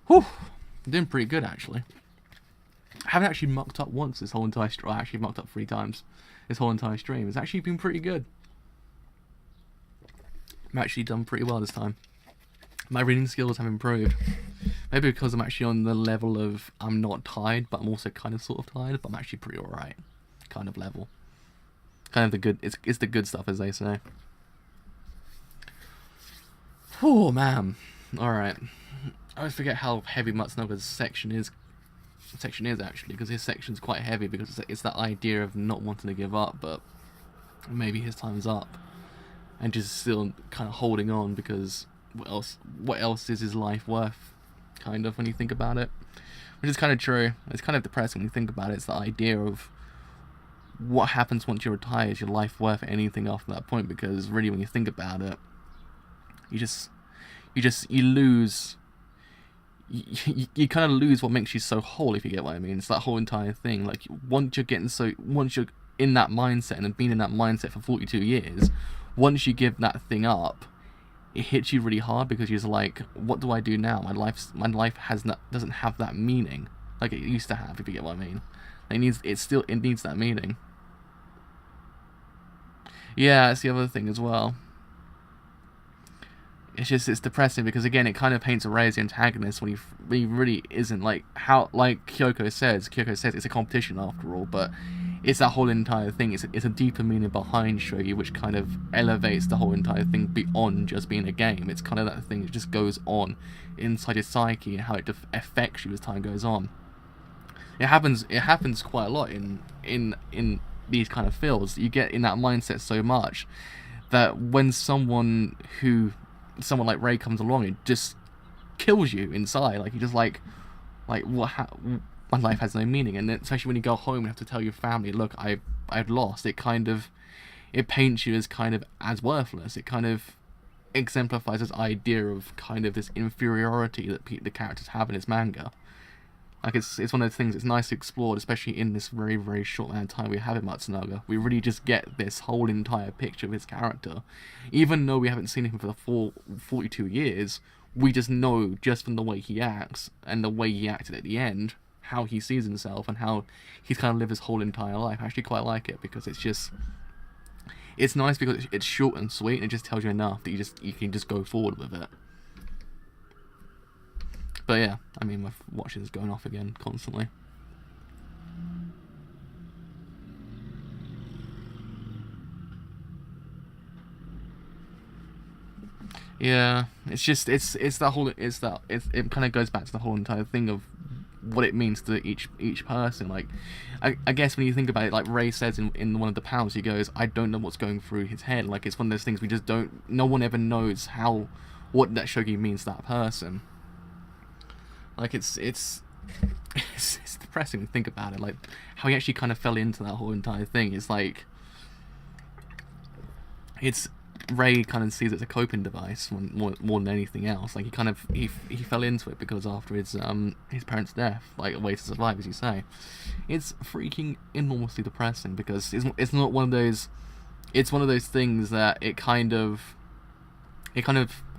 Whew! I'm doing pretty good, actually. I haven't actually mucked up once this whole entire stream. I actually mucked up 3 times this whole entire stream. It's actually been pretty good. I've actually done pretty well this time. My reading skills have improved. Maybe because I'm actually on the level of I'm not tired, but I'm also kind of sort of tired, but I'm actually pretty alright. Kind of level. Kind of the good, it's the good stuff, as they say. Oh man. Alright. I always forget how heavy Matsunaga's section is actually, because his section's quite heavy, because it's that idea of not wanting to give up, but maybe his time's up. And just still kind of holding on, because what else is his life worth, kind of, when you think about it. Which is kind of true. It's kind of depressing when you think about it. It's the idea of what happens once you retire. Is your life worth anything after that point? Because really, when you think about it, you lose. You kind of lose what makes you so whole, if you get what I mean. It's that whole entire thing. Like, once you're in that mindset and have been in that mindset for 42 years, once you give that thing up, it hits you really hard, because you're just like, what do I do now? My life doesn't have that meaning like it used to have, if you get what I mean. It needs that meaning. Yeah, that's the other thing as well. It's depressing, because again, it kind of paints Rei as the antagonist when he really isn't. Like Kyoko says it's a competition after all, but it's that whole entire thing. It's a deeper meaning behind shogi, which kind of elevates the whole entire thing beyond just being a game. It's kind of that thing that just goes on inside your psyche and how it affects you as time goes on. It happens quite a lot in these kind of fields. You get in that mindset so much that when someone like Rei comes along, it just kills you inside. Like, you're just like what? My life has no meaning. And especially when you go home and have to tell your family, look, I've lost. It paints you as worthless. It kind of exemplifies this idea of kind of this inferiority that the characters have in his manga. Like, it's one of those things. It's nice to explore, especially in this very, very short amount of time we have in Matsunaga. We really just get this whole entire picture of his character, even though we haven't seen him for the full 42 years. We just know, just from the way he acts and the way he acted at the end, how he sees himself and how he's kind of lived his whole entire life. I actually quite like it because it's nice because it's short and sweet, and it just tells you enough that you can just go forward with it. But yeah, I mean, my watch is going off again constantly. Yeah, it's it kind of goes back to the whole entire thing of what it means to each person. Like, I guess when you think about it, like Rei says in one of the panels, he goes, I don't know what's going through his head. Like, it's one of those things we just don't, no one ever knows what that shogi means to that person. Like, it's depressing to think about it, like how he actually kind of fell into that whole entire thing. It's like, it's Rei kind of sees it as a coping device more than anything else. Like, he fell into it because after his parents' death, like a way to survive, as you say. It's freaking enormously depressing because it's not one of those. It's one of those things that it kind of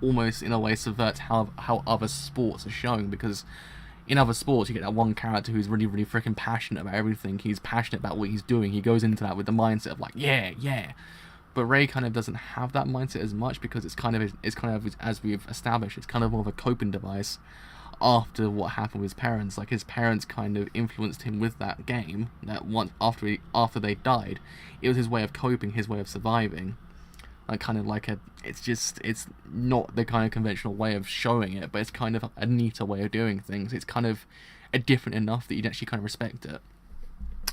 almost in a way subverts how other sports are shown, because in other sports you get that one character who's really, really freaking passionate about everything. He's passionate about what he's doing. He goes into that with the mindset of like, yeah. But Rei kind of doesn't have that mindset as much because it's kind of as we've established, it's kind of more of a coping device after what happened with his parents. Like, his parents kind of influenced him with that game. That once after they died, it was his way of coping, his way of surviving. Like, kind of like it's not the kind of conventional way of showing it, but it's kind of a neater way of doing things. It's kind of a different enough that you'd actually kind of respect it.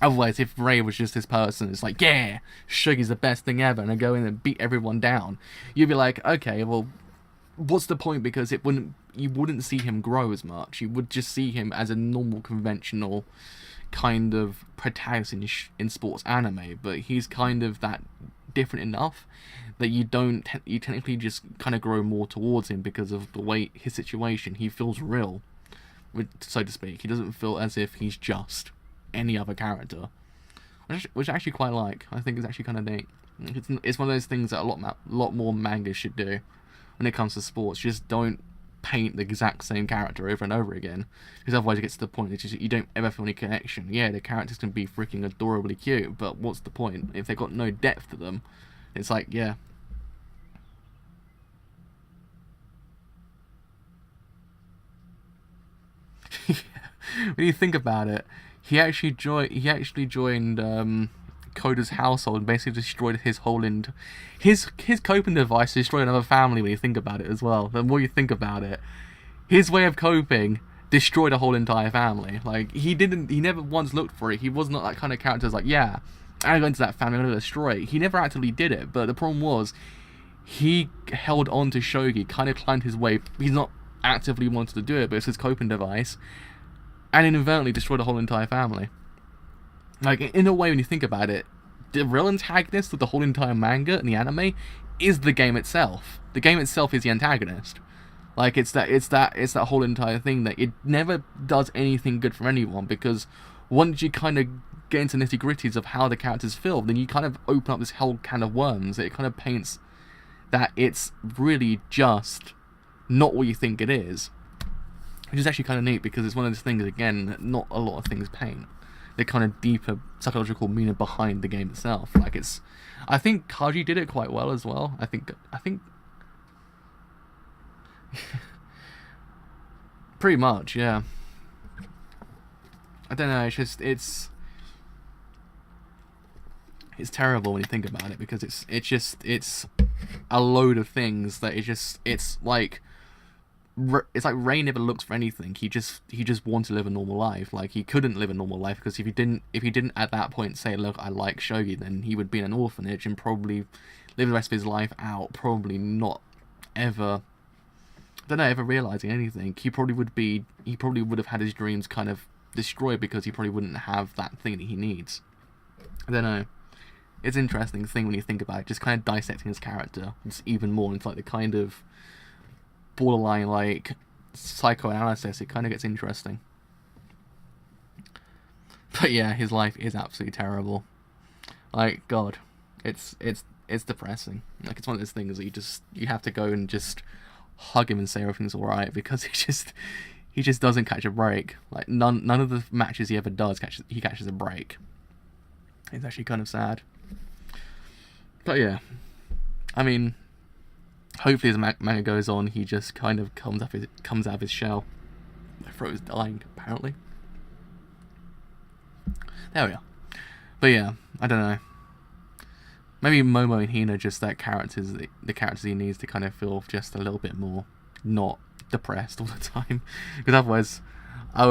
Otherwise, if Rei was just this person, it's like, yeah, Shogi's the best thing ever, and I go in and beat everyone down, you'd be like, okay, well, what's the point? Because you wouldn't see him grow as much. You would just see him as a normal, conventional kind of protagonist in sports anime, but he's kind of that different enough that you technically just kind of grow more towards him because of the way his situation. He feels real, so to speak. He doesn't feel as if he's just any other character, which I actually quite like. I think it's actually kind of neat. It's one of those things that a lot more mangas should do when it comes to sports. Just don't paint the exact same character over and over again, because otherwise it gets to the point that you don't ever feel any connection. Yeah, the characters can be freaking adorably cute, but what's the point if they've got no depth to them? It's like, yeah. When you think about it, he actually joined Koda's household and basically destroyed his whole his coping device to destroy another family. When you think about it as well, the more you think about it, his way of coping destroyed a whole entire family. Like, he never once looked for it. He was not that kind of character who's like, yeah, I'm going to that family, I'm going to destroy it. He never actively did it, but the problem was he held on to Shogi, kind of climbed his way. He's not actively wanted to do it, but it's his coping device, and inadvertently destroyed a whole entire family. Like, in a way, when you think about it, the real antagonist of the whole entire manga and the anime is the game itself. The game itself is the antagonist. Like, it's that whole entire thing that it never does anything good for anyone, because once you kind of get into nitty-gritties of how the characters feel, then you kind of open up this whole can of worms. It kind of paints that it's really just not what you think it is. Which is actually kind of neat, because it's one of those things, again, that not a lot of things paint. The kind of deeper psychological meaning behind the game itself. Like, I think Kaji did it quite well as well. I think pretty much, yeah. I don't know, it's terrible when you think about it, because it's a load of things that it's like Rei never looked for anything. He just wanted to live a normal life. Like, he couldn't live a normal life, because if he didn't at that point say, look, I like Shogi, then he would be in an orphanage and probably live the rest of his life out, probably not ever, I don't know, ever realizing anything. He probably would have had his dreams kind of destroyed, because he probably wouldn't have that thing that he needs. I don't know. It's an interesting thing when you think about it, just kind of dissecting his character just even more into like the kind of borderline like psychoanalysis. It kind of gets interesting. But yeah, his life is absolutely terrible. Like, God, it's depressing. Like, it's one of those things that you have to go and just hug him and say everything's alright, because he just doesn't catch a break. Like, none of the matches he ever does he catches a break. It's actually kind of sad. But yeah, I mean, hopefully as manga goes on, he just kind of comes out of his shell. My throat is dying, apparently. There we are. But yeah, I don't know. Maybe Momo and Hina just the characters he needs to kind of feel just a little bit more not depressed all the time. Because otherwise, I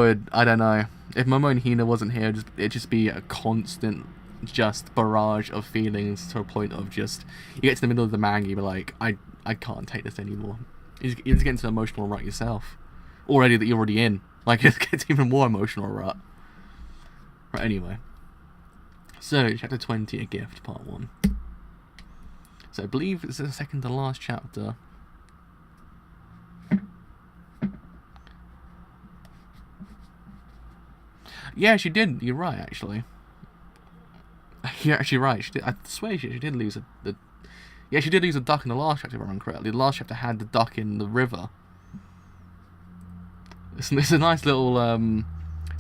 don't know. If Momo and Hina wasn't here, it'd just be a constant just barrage of feelings, to a point of just, you get to the middle of the manga, you're like, I can't take this anymore. You just get into an emotional rut yourself. Already that you're already in. Like, it gets even more emotional rut. Right, anyway. So, chapter 20, A Gift, part 1. So I believe it's the second to last chapter. Yeah, she did. You're right, actually. You're actually right. She did. I swear she did lose yeah, she did lose a duck in the last chapter, if I remember correctly. The last chapter had the duck in the river. It's a nice little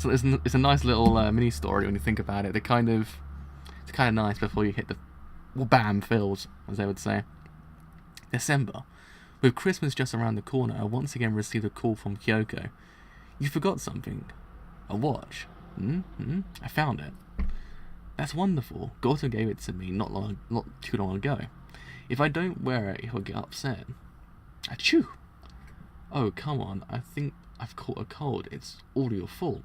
it's a nice little mini story when you think about it. It's kind of nice before you hit the bam fills, as they would say. December. With Christmas just around the corner, I once again received a call from Kyoko. You forgot something. A watch. I found it. That's wonderful. Goto gave it to me not too long ago. If I don't wear it, he'll get upset. Achoo! Oh, come on. I think I've caught a cold. It's all your fault.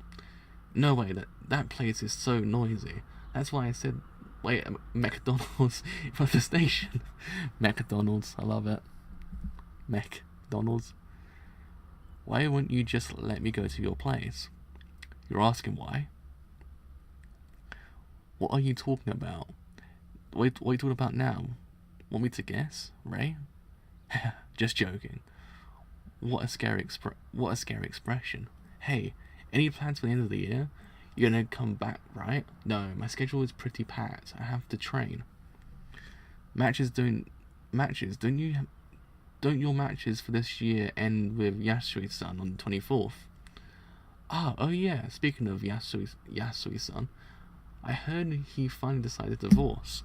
No way, that place is so noisy. That's why I said wait at McDonald's in front of the station. McDonald's, I love it. McDonald's. Why won't you just let me go to your place? You're asking why? What are you talking about? What are you talking about now? Want me to guess, Ray? Just joking. What a scary expression. Hey, any plans for the end of the year? You're gonna come back, right? No, my schedule is pretty packed. I have to train. Don't your matches for this year end with Yasui-san on the 24th? Oh yeah, speaking of Yasui-san, I heard he finally decided to divorce.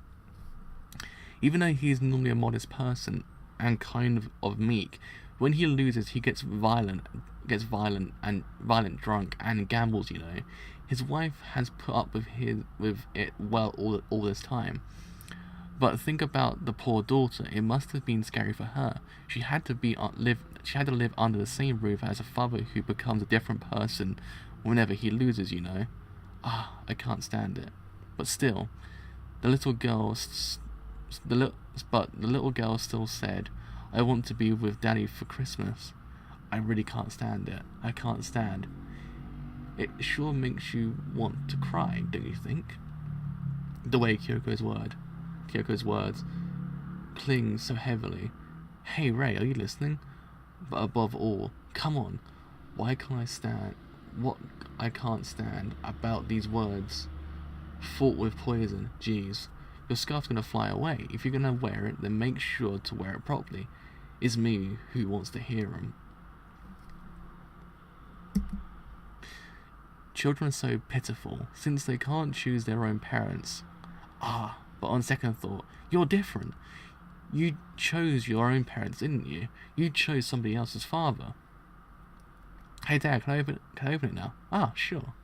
Even though he's normally a modest person and kind of meek, when he loses he gets violent drunk and gambles, you know. His wife has put up with it all this time. But think about the poor daughter. It must have been scary for her. She had to live under the same roof as a father who becomes a different person whenever he loses, you know. I can't stand it. But still, the little girl still said, I want to be with Daddy for Christmas. I really can't stand it. I can't stand. It sure makes you want to cry, don't you think? The way Kyoko's words cling so heavily. Hey Ray, are you listening? But above all, come on. Why can't I stand what I can't stand about these words? Fought with poison. Jeez. Your scarf's gonna fly away. If you're gonna wear it, then make sure to wear it properly. It's me who wants to hear him. Children are so pitiful, since they can't choose their own parents. But on second thought, you're different. You chose your own parents, didn't you? You chose somebody else's father. Hey Dad, can I open it now? Sure.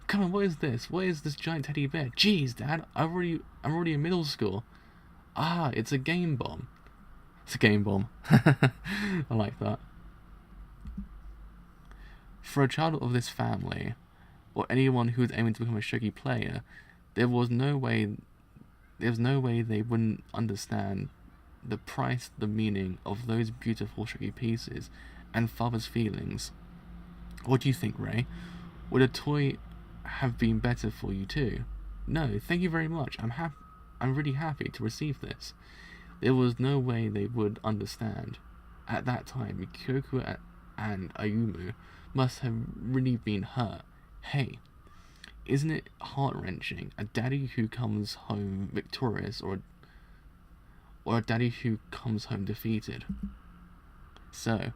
Come on, what is this? What is this giant teddy bear? Jeez, Dad, I'm already in middle school. It's a game bomb. It's a game bomb. I like that. For a child of this family, or anyone who was aiming to become a shogi player, there was no way they wouldn't understand the price, the meaning of those beautiful shogi pieces, and father's feelings. What do you think, Ray? Would a toy have been better for you too? No, thank you very much. I'm really happy to receive this. There was no way they would understand. At that time, Kyoko and Ayumu must have really been hurt. Hey, isn't it heart-wrenching? A daddy who comes home victorious, or a daddy who comes home defeated? So,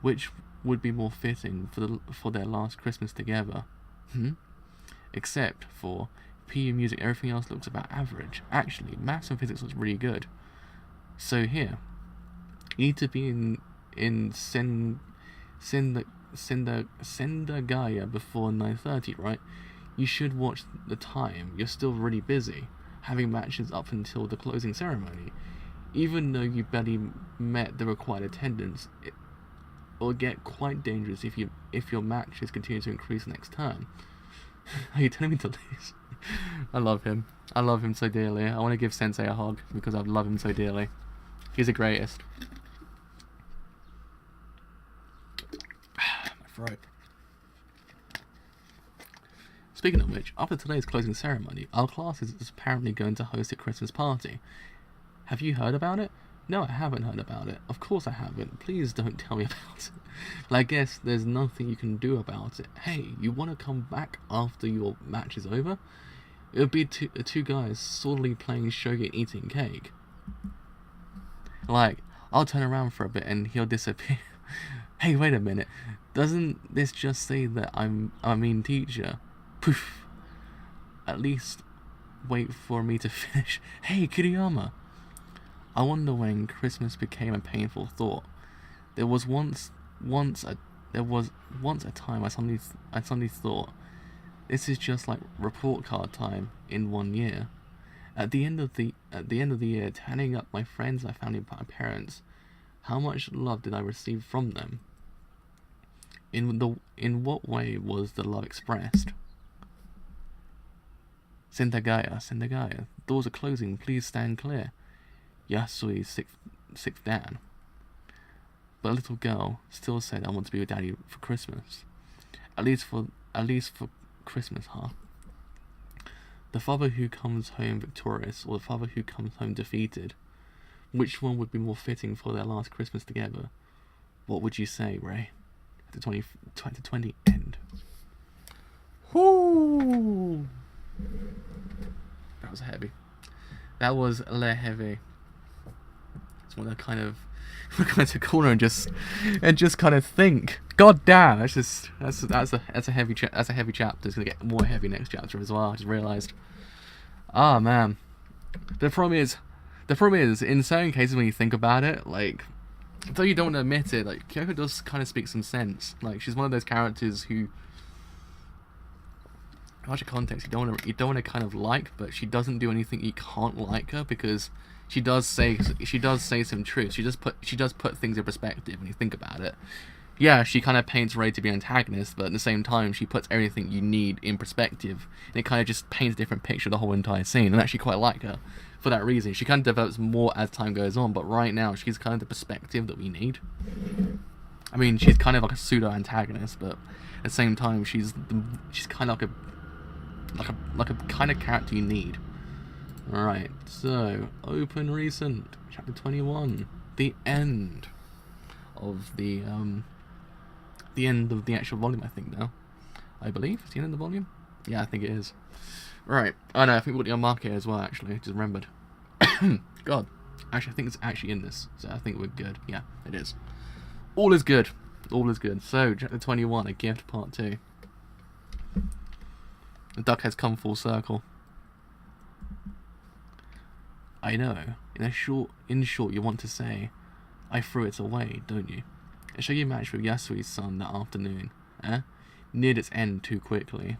which would be more fitting for their last Christmas together? Except for PE music, everything else looks about average. Actually, maths and physics looks really good. So here, you need to be in Sendagaya before 9:30, right? You should watch the time. You're still really busy, having matches up until the closing ceremony. Even though you barely met the required attendance, it will get quite dangerous if your matches continue to increase next term. Are you telling me to lose? I love him. I love him so dearly. I want to give Sensei a hug because I love him so dearly. He's the greatest. My throat. Speaking of which, after today's closing ceremony, our class is apparently going to host a Christmas party. Have you heard about it? No, I haven't heard about it. Of course I haven't. Please don't tell me about it. Well, I guess there's nothing you can do about it. Hey, you want to come back after your match is over? It would be two guys solely playing shogi and eating cake. Like, I'll turn around for a bit and he'll disappear. Hey, wait a minute. Doesn't this just say that I'm a mean teacher? Poof. At least wait for me to finish. Hey, Kiriyama. I wonder when Christmas became a painful thought. There was once a time I suddenly thought, this is just like report card time in 1 year. At the end of the year, tallying up my friends, my family, my parents, how much love did I receive from them? In what way was the love expressed? Sendagaya, doors are closing, please stand clear. Yasui's sixth dan. But a little girl still said, I want to be with daddy for Christmas. At least for Christmas, huh? The father who comes home victorious, or the father who comes home defeated? Which one would be more fitting for their last Christmas together? What would you say, Ray? At the 2020 end. Whoo! That was heavy. That was heavy. Just want to kind of look into a corner and just kind of think. God damn, that's a heavy chapter. It's gonna get more heavy next chapter as well. I just realised. Ah man, the problem is, in certain cases when you think about it, like, though you don't want to admit it, like Kyoko does kind of speak some sense. Like she's one of those characters who, larger context, you don't want to kind of like, but she doesn't do anything you can't like her, because she does say some truth. She does put things in perspective when you think about it. Yeah, she kind of paints Rei to be an antagonist, but at the same time she puts everything you need in perspective, and it kind of just paints a different picture of the whole entire scene. And I actually quite like her for that reason. She kind of develops more as time goes on, but right now she's kind of the perspective that we need. I mean, she's kind of like a pseudo antagonist, but at the same time she's kind of like a kind of character you need. Alright, so open recent chapter 21, the end of the end of the actual volume, I think now. I believe it's the end of the volume. Yeah, I think it is. Right. Oh no, I think we've got the unmarked here as well. Actually, just remembered. God, actually, I think it's actually in this, so I think we're good. Yeah, it is. All is good. All is good. So chapter 21, a gift, part 2. The duck has come full circle. I know. In short, you want to say, I threw it away, don't you? I show you match with Yasui's son that afternoon, neared its end too quickly.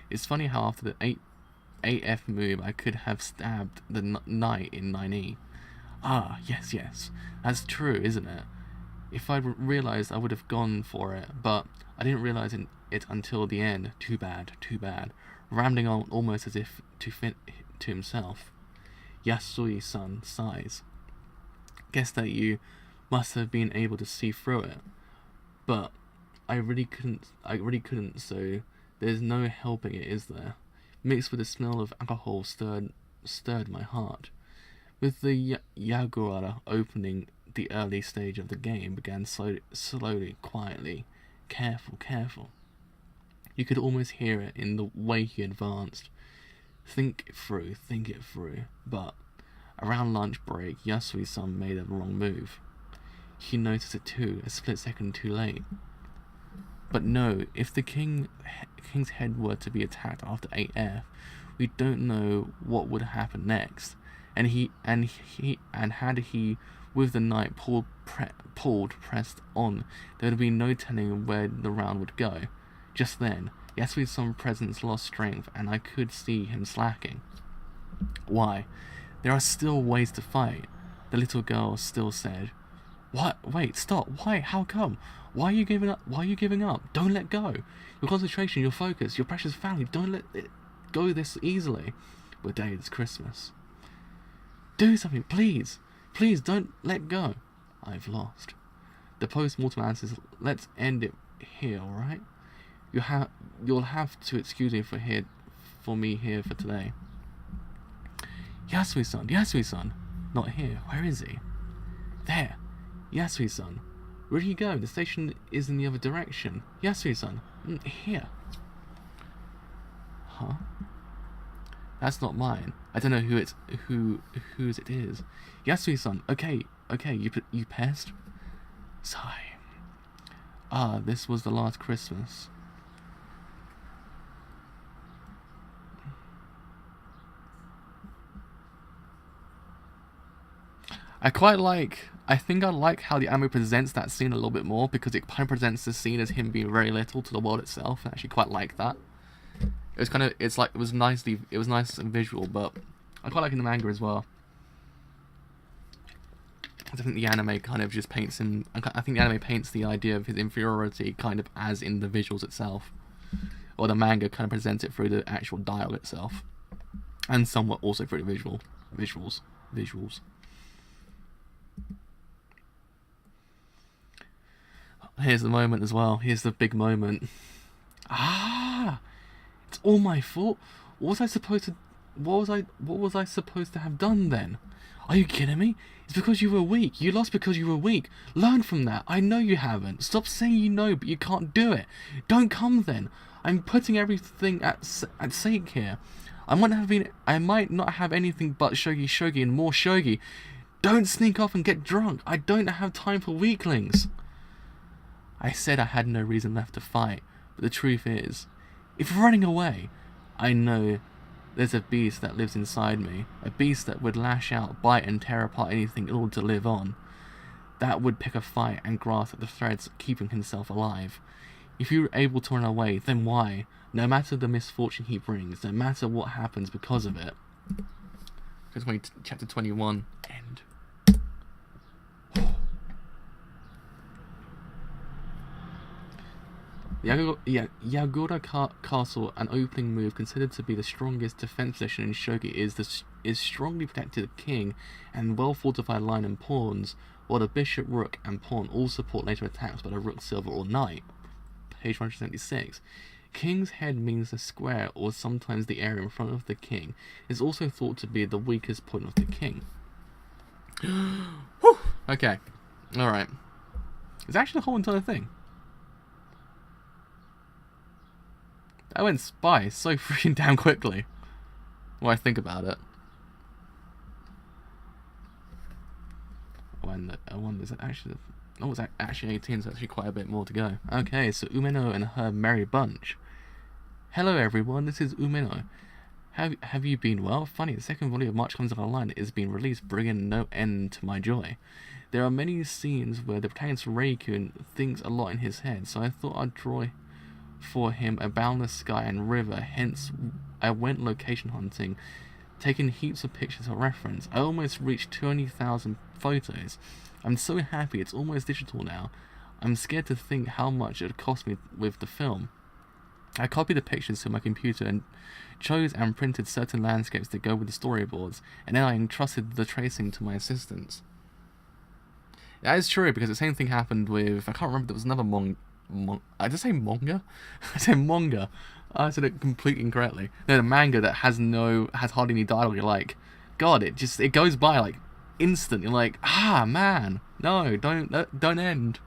It's funny how after the 8F move, I could have stabbed the knight in 9E. Ah, yes, that's true, isn't it? If I'd realised, I would have gone for it, but I didn't realise it until the end. Too bad. Rambling on almost as if to himself. Yasui-san sighs. Guess that you must have been able to see through it. But I really couldn't, so there's no helping it, is there? Mixed with the smell of alcohol stirred my heart. With the Yagura opening, the early stage of the game began slowly, quietly. Careful. You could almost hear it in the way he advanced. Think it through. But around lunch break, Yasui-san made a wrong move. He noticed it too, a split second too late. But no, if the king's head were to be attacked after 8F, we don't know what would happen next. And had he with the knight pressed on, there would be no telling where the round would go. Just then, Yasui's presence lost strength, and I could see him slacking. Why? There are still ways to fight, the little girl still said. What? Wait, stop. Why? How come? Why are you giving up? Don't let go. Your concentration, your focus, your precious family, don't let it go this easily. But today is Christmas. Do something, please. Please don't let go. I've lost. The post-mortem answers, let's end it here, alright? You'll have to excuse me for me here for today. Yasui-san. Not here. Where is he? There. Yasui-san. Where did he go? The station is in the other direction. Yasui-san. Here. Huh? That's not mine. I don't know whose it is. Yasui-san. Okay, you pest? Sigh. Ah, this was the last Christmas. I think I like how the anime presents that scene a little bit more, because it kind of presents the scene as him being very little to the world itself, and I actually quite like that. It was nice and visual, but I quite like in the manga as well. I think the anime kind of just paints him, I think the anime paints the idea of his inferiority kind of as in the visuals itself. Or the manga kind of presents it through the actual dialogue itself. And somewhat also through the visuals. Here's the moment as well. Here's the big moment. Ah! It's all my fault. What was I supposed to have done then? Are you kidding me? It's because you were weak. You lost because you were weak. Learn from that. I know you haven't. Stop saying you know, but you can't do it. Don't come then. I'm putting everything at stake here. I might not have anything but shogi and more shogi. Don't sneak off and get drunk. I don't have time for weaklings. I said I had no reason left to fight, but the truth is, if you're running away, I know there's a beast that lives inside me, a beast that would lash out, bite and tear apart anything in order to live on, that would pick a fight and grasp at the threads keeping himself alive. If you're able to run away, then why? No matter the misfortune he brings, no matter what happens because of it. Chapter 21, end. Yagura Castle, an opening move considered to be the strongest defense position in shogi, is strongly protected king and well fortified line and pawns, while the bishop, rook, and pawn all support later attacks by the rook, silver, or knight. Page 176. King's head means the square, or sometimes the area in front of the king, is also thought to be the weakest point of the king. Okay, alright. It's actually the whole entire thing. That went by so freaking damn quickly. When I think about it. I wonder, is it actually... Oh, it's actually 18, so actually quite a bit more to go. Okay, so Umeno and her merry bunch. Hello everyone, this is Umeno. Have you been well? Funny, the second volume of March Comes Online is being released, bringing no end to my joy. There are many scenes where the protagonist Reikun thinks a lot in his head, so I thought I'd draw for him a boundless sky and river, hence I went location hunting, taking heaps of pictures for reference. I almost reached 20,000 photos. I'm so happy it's almost digital now. I'm scared to think how much it would cost me with the film. I copied the pictures to my computer and chose and printed certain landscapes to go with the storyboards, and then I entrusted the tracing to my assistants. That is true, because the same thing happened with, I can't remember, there was another I just say manga? I said manga. I said it completely incorrectly. No, the manga that has hardly any dialogue. You're like, God, it goes by like instant. You're like, ah, man, no, don't end.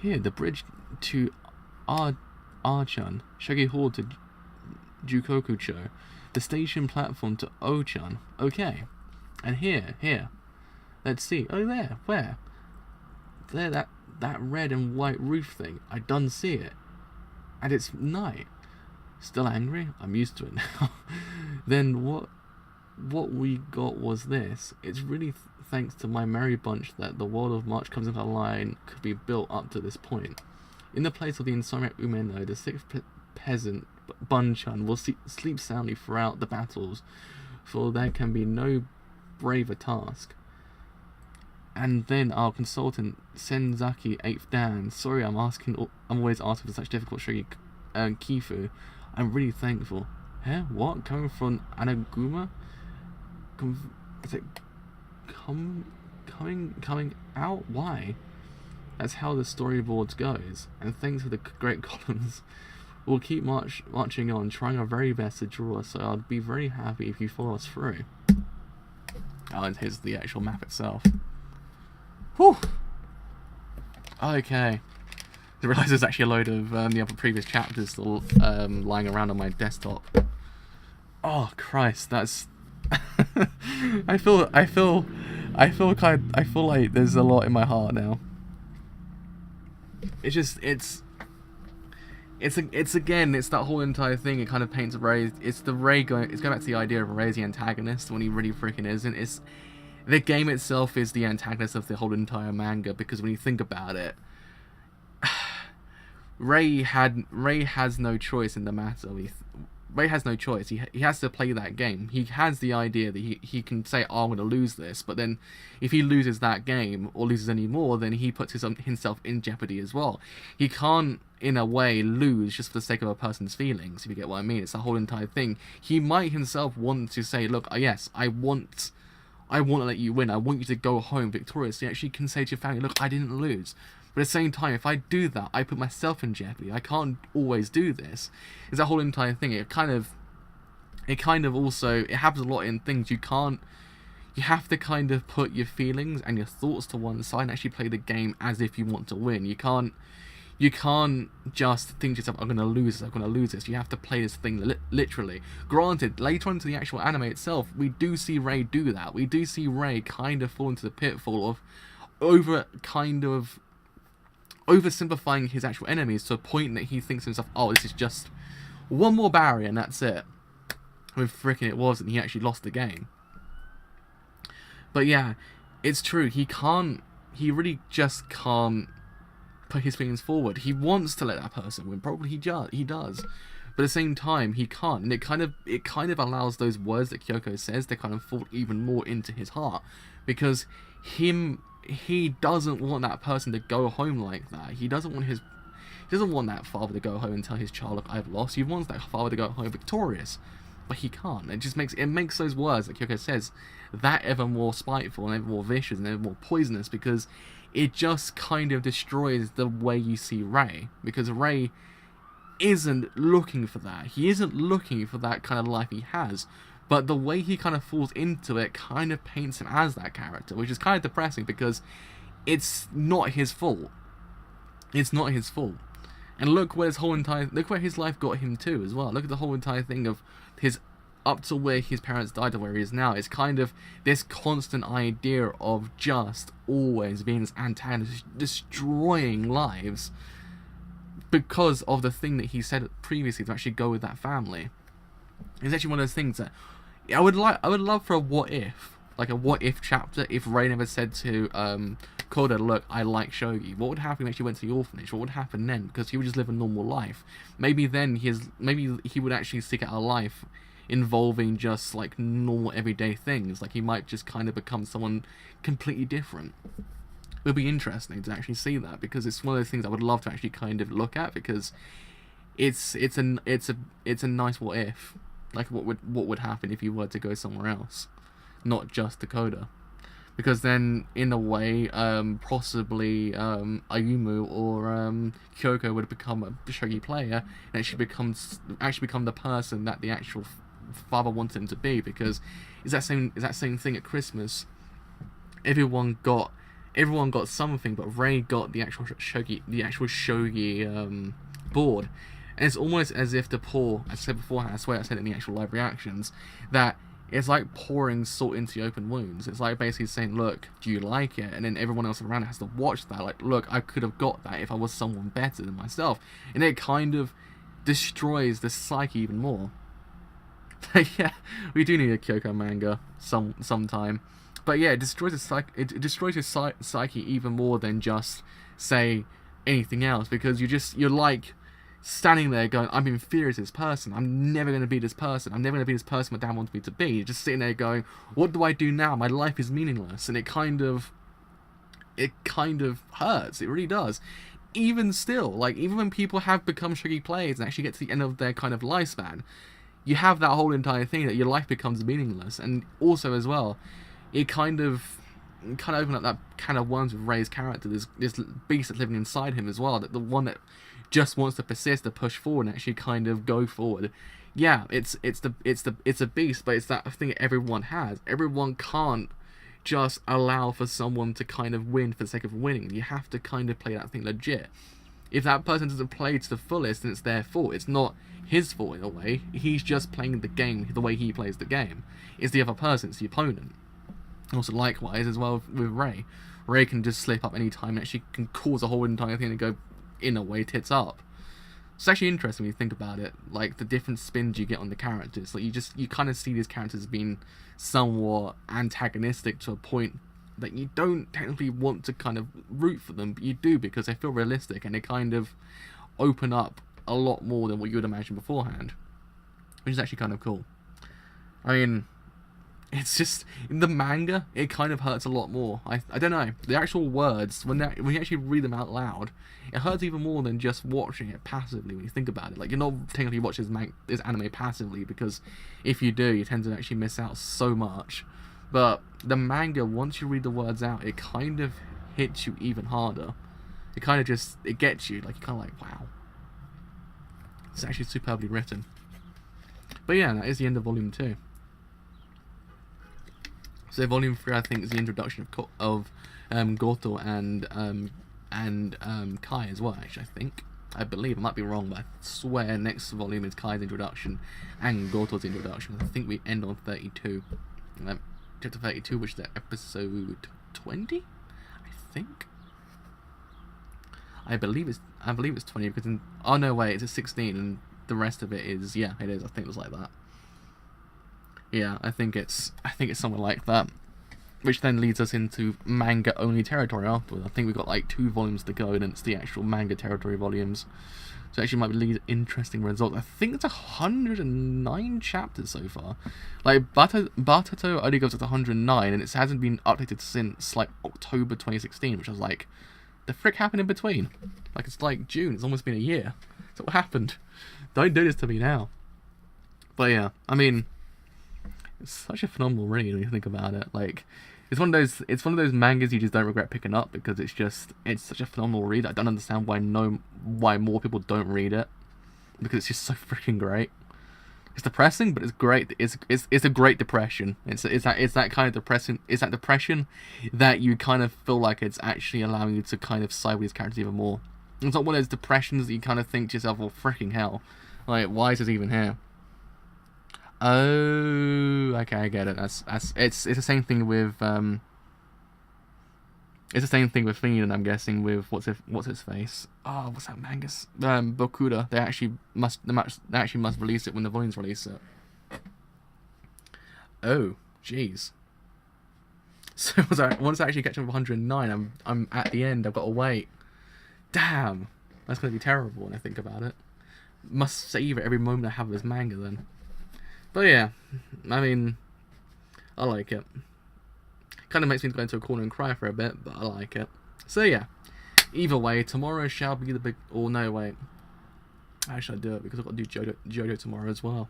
Here, the bridge to Archan, Shogi Hall to Jukokucho, the station platform to Ochan. Okay. And here. Let's see. Oh, there. Where? There, that red and white roof thing. I done see it. And it's night. Still angry? I'm used to it now. Then what we got was this. It's really thanks to my merry bunch that the world of March comes into line could be built up to this point. In the place of the insomniac Umeno, the sixth peasant Bunchan will sleep soundly throughout the battles, for there can be no braver task. And then our consultant Senzaki 8th Dan, sorry I'm always asking for such difficult shogi Kifu. I'm really thankful. Huh? What? Coming from Anaguma? Is it coming out? Why? That's how the storyboards goes. And thanks to the great columns, we'll keep marching on, trying our very best to draw. So I'd be very happy if you follow us through. Oh, and here's the actual map itself. Whew. Okay. I realised there's actually a load of the other previous chapters still lying around on my desktop. Oh Christ, that's. I feel like there's a lot in my heart now. It's just it's that whole entire thing. It kind of paints Rei. It's going back to the idea of Rei's the antagonist when he really freaking isn't. It's the game itself is the antagonist of the whole entire manga, because when you think about it, Rei has no choice in the matter. Rei has no choice. He has to play that game. He has the idea that he can say, oh, I'm going to lose this, but then if he loses that game or loses any more, then he puts himself in jeopardy as well. He can't, in a way, lose just for the sake of a person's feelings, if you get what I mean. It's the whole entire thing. He might himself want to say, look, yes, I want to let you win. I want you to go home victorious. You actually can say to your family, look, I didn't lose. But at the same time, if I do that, I put myself in jeopardy. I can't always do this. It's that whole entire thing. It kind of also, it happens a lot in things. You have to kind of put your feelings and your thoughts to one side and actually play the game as if you want to win. You can't just think to yourself, I'm going to lose this. You have to play this thing literally. Granted, later on into the actual anime itself, we do see Rei do that. We do see Rei kind of fall into the pitfall of oversimplifying his actual enemies to a point that he thinks to himself, oh, this is just one more barrier and that's it. When frickin' it wasn't, he actually lost the game. But yeah, it's true, he really just can't put his feelings forward. He wants to let that person win, probably he does. But at the same time, he can't, and it kind of allows those words that Kyoko says to kind of fall even more into his heart, because he doesn't want that person to go home like that. He doesn't want that father to go home and tell his child, look, I've lost. He wants that father to go home victorious, but he can't. It makes those words that Kyoko says that ever more spiteful and ever more vicious and ever more poisonous, because it just kind of destroys the way you see Rei, because Rei isn't looking for that. He isn't looking for that kind of life he has. But the way he kind of falls into it kind of paints him as that character, which is kind of depressing because it's not his fault. It's not his fault. And look where his life got him to as well. Look at the whole entire thing of his up to where his parents died to where he is now. It's kind of this constant idea of just always being this antagonist, destroying lives because of the thing that he said previously to actually go with that family. It's actually one of those things that I would love for a what if, like a what if chapter, if Rei never said to Koda, look, I like shogi. What would happen if he went to the orphanage? What would happen then? Because he would just live a normal life. Maybe then he would actually seek out a life involving just like normal everyday things. Like he might just kind of become someone completely different. It would be interesting to actually see that, because it's one of those things I would love to actually kind of look at, because it's a nice what if. Like what would happen if you were to go somewhere else, not just Dakota, because then in a way possibly Ayumu or Kyoko would become a shogi player and actually become the person that the actual father wanted him to be, because it's that same thing at Christmas. Everyone got everyone got something, but Rei got the actual shogi, board. And it's almost as if the pour, as I said beforehand, I swear I said it in the actual live reactions, that it's like pouring salt into the open wounds. It's like basically saying, look, do you like it? And then everyone else around it has to watch that. Like, look, I could have got that if I was someone better than myself. And it kind of destroys the psyche even more. Yeah, we do need a Kyoko manga sometime. But yeah, it destroys your psyche even more than just, say, anything else. Because you're like standing there going, I'm inferior to this person. I'm never going to be this person. I'm never going to be this person my dad wants me to be. You're just sitting there going, what do I do now? My life is meaningless. And it kind of hurts. It really does. Even still, like, even when people have become shogi players and actually get to the end of their kind of lifespan, you have that whole entire thing that your life becomes meaningless. And also as well, it kind of opened up that can of worms with Rei's character, this beast that's living inside him as well, that the one that just wants to persist, to push forward and actually kind of go forward. Yeah, it's a beast, but it's that thing that everyone has. Everyone can't just allow for someone to kind of win for the sake of winning. You have to kind of play that thing legit. If that person doesn't play to the fullest, then it's their fault. It's not his fault in a way. He's just playing the game the way he plays the game. It's the other person, it's the opponent. Also, likewise as well with Rei. Rei can just slip up any time and actually can cause a whole entire thing to go, in a way, tits up. It's actually interesting when you think about it, like the different spins you get on the characters. Like you kind of see these characters being somewhat antagonistic to a point that you don't technically want to kind of root for them, but you do because they feel realistic and they kind of open up a lot more than what you would imagine beforehand, which is actually kind of cool. I mean, it's just, in the manga, it kind of hurts a lot more. I don't know, the actual words, when you actually read them out loud, it hurts even more than just watching it passively when you think about it. Like, you're not technically watching this anime passively, because if you do, you tend to actually miss out so much. But the manga, once you read the words out, it kind of hits you even harder. It kind of just, it gets you, like, you're kind of like, wow. It's actually superbly written. But yeah, that is the end of Volume 2. So Volume 3, I think, is the introduction of Goto and Kai as well, actually, I believe, I might be wrong, but I swear next volume is Kai's introduction and Goto's introduction. I think we end on 32. Chapter 32, which is episode 20, I think. I believe it's 20, because oh no, wait, it's a 16, and the rest of it is, yeah, it is, I think it was like that. Yeah, I think it's somewhere like that, which then leads us into manga only territory afterwards. I think we've got like 2 volumes to go, and it's the actual manga territory volumes. So it actually might lead interesting results. I think it's 109 chapters so far. Like, Batato only goes up to 109, and it hasn't been updated since like October 2016, which I was like, the frick happened in between? Like, it's like June, it's almost been a year. So what happened? Don't do this to me now. But yeah, I mean, it's such a phenomenal read when you think about it. Like, it's one of those mangas you just don't regret picking up, because it's such a phenomenal read. I don't understand why more people don't read it, because it's just so freaking great. It's depressing, but it's great. It's a great depression. It's that kind of depressing. It's that depression that you kind of feel like it's actually allowing you to kind of side with these characters even more. It's not one of those depressions that you kind of think to yourself, well, freaking hell, like, why is this even here? Oh, okay, I get it. It's the same thing with it's the same thing with Fiend, and I'm guessing with what's his face? Oh, what's that manga's? Bokuda. They actually must release it when the volumes release it. Oh, jeez. So once I actually catch up with 109, I'm at the end. I've got to wait. Damn, that's gonna be terrible when I think about it. Must savor every moment I have of this manga then. But yeah, I mean, I like it. Kind of makes me go into a corner and cry for a bit, but I like it. So yeah, either way, tomorrow shall be the big... Oh no, wait. How should I do it? Because I've got to do JoJo tomorrow as well.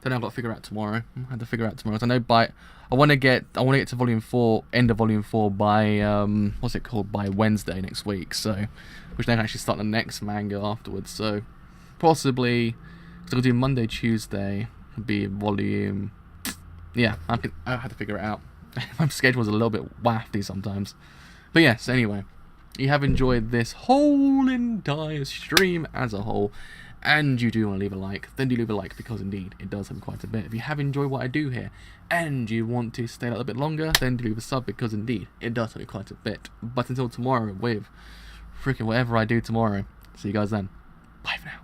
Then I've got to figure out tomorrow. I have to figure out tomorrow. So I know I want to get to Volume 4, end of Volume 4 by, what's it called? By Wednesday next week. So, which then actually start the next manga afterwards. So, possibly, because I'll do Monday, Tuesday, be volume... Yeah, I have to figure it out. My schedule's a little bit wafty sometimes. But yes, anyway, you have enjoyed this whole entire stream as a whole, and you do want to leave a like, then do leave a like, because indeed it does help quite a bit. If you have enjoyed what I do here and you want to stay a little bit longer, then do leave a sub, because indeed it does help quite a bit. But until tomorrow with freaking whatever I do tomorrow, see you guys then. Bye for now.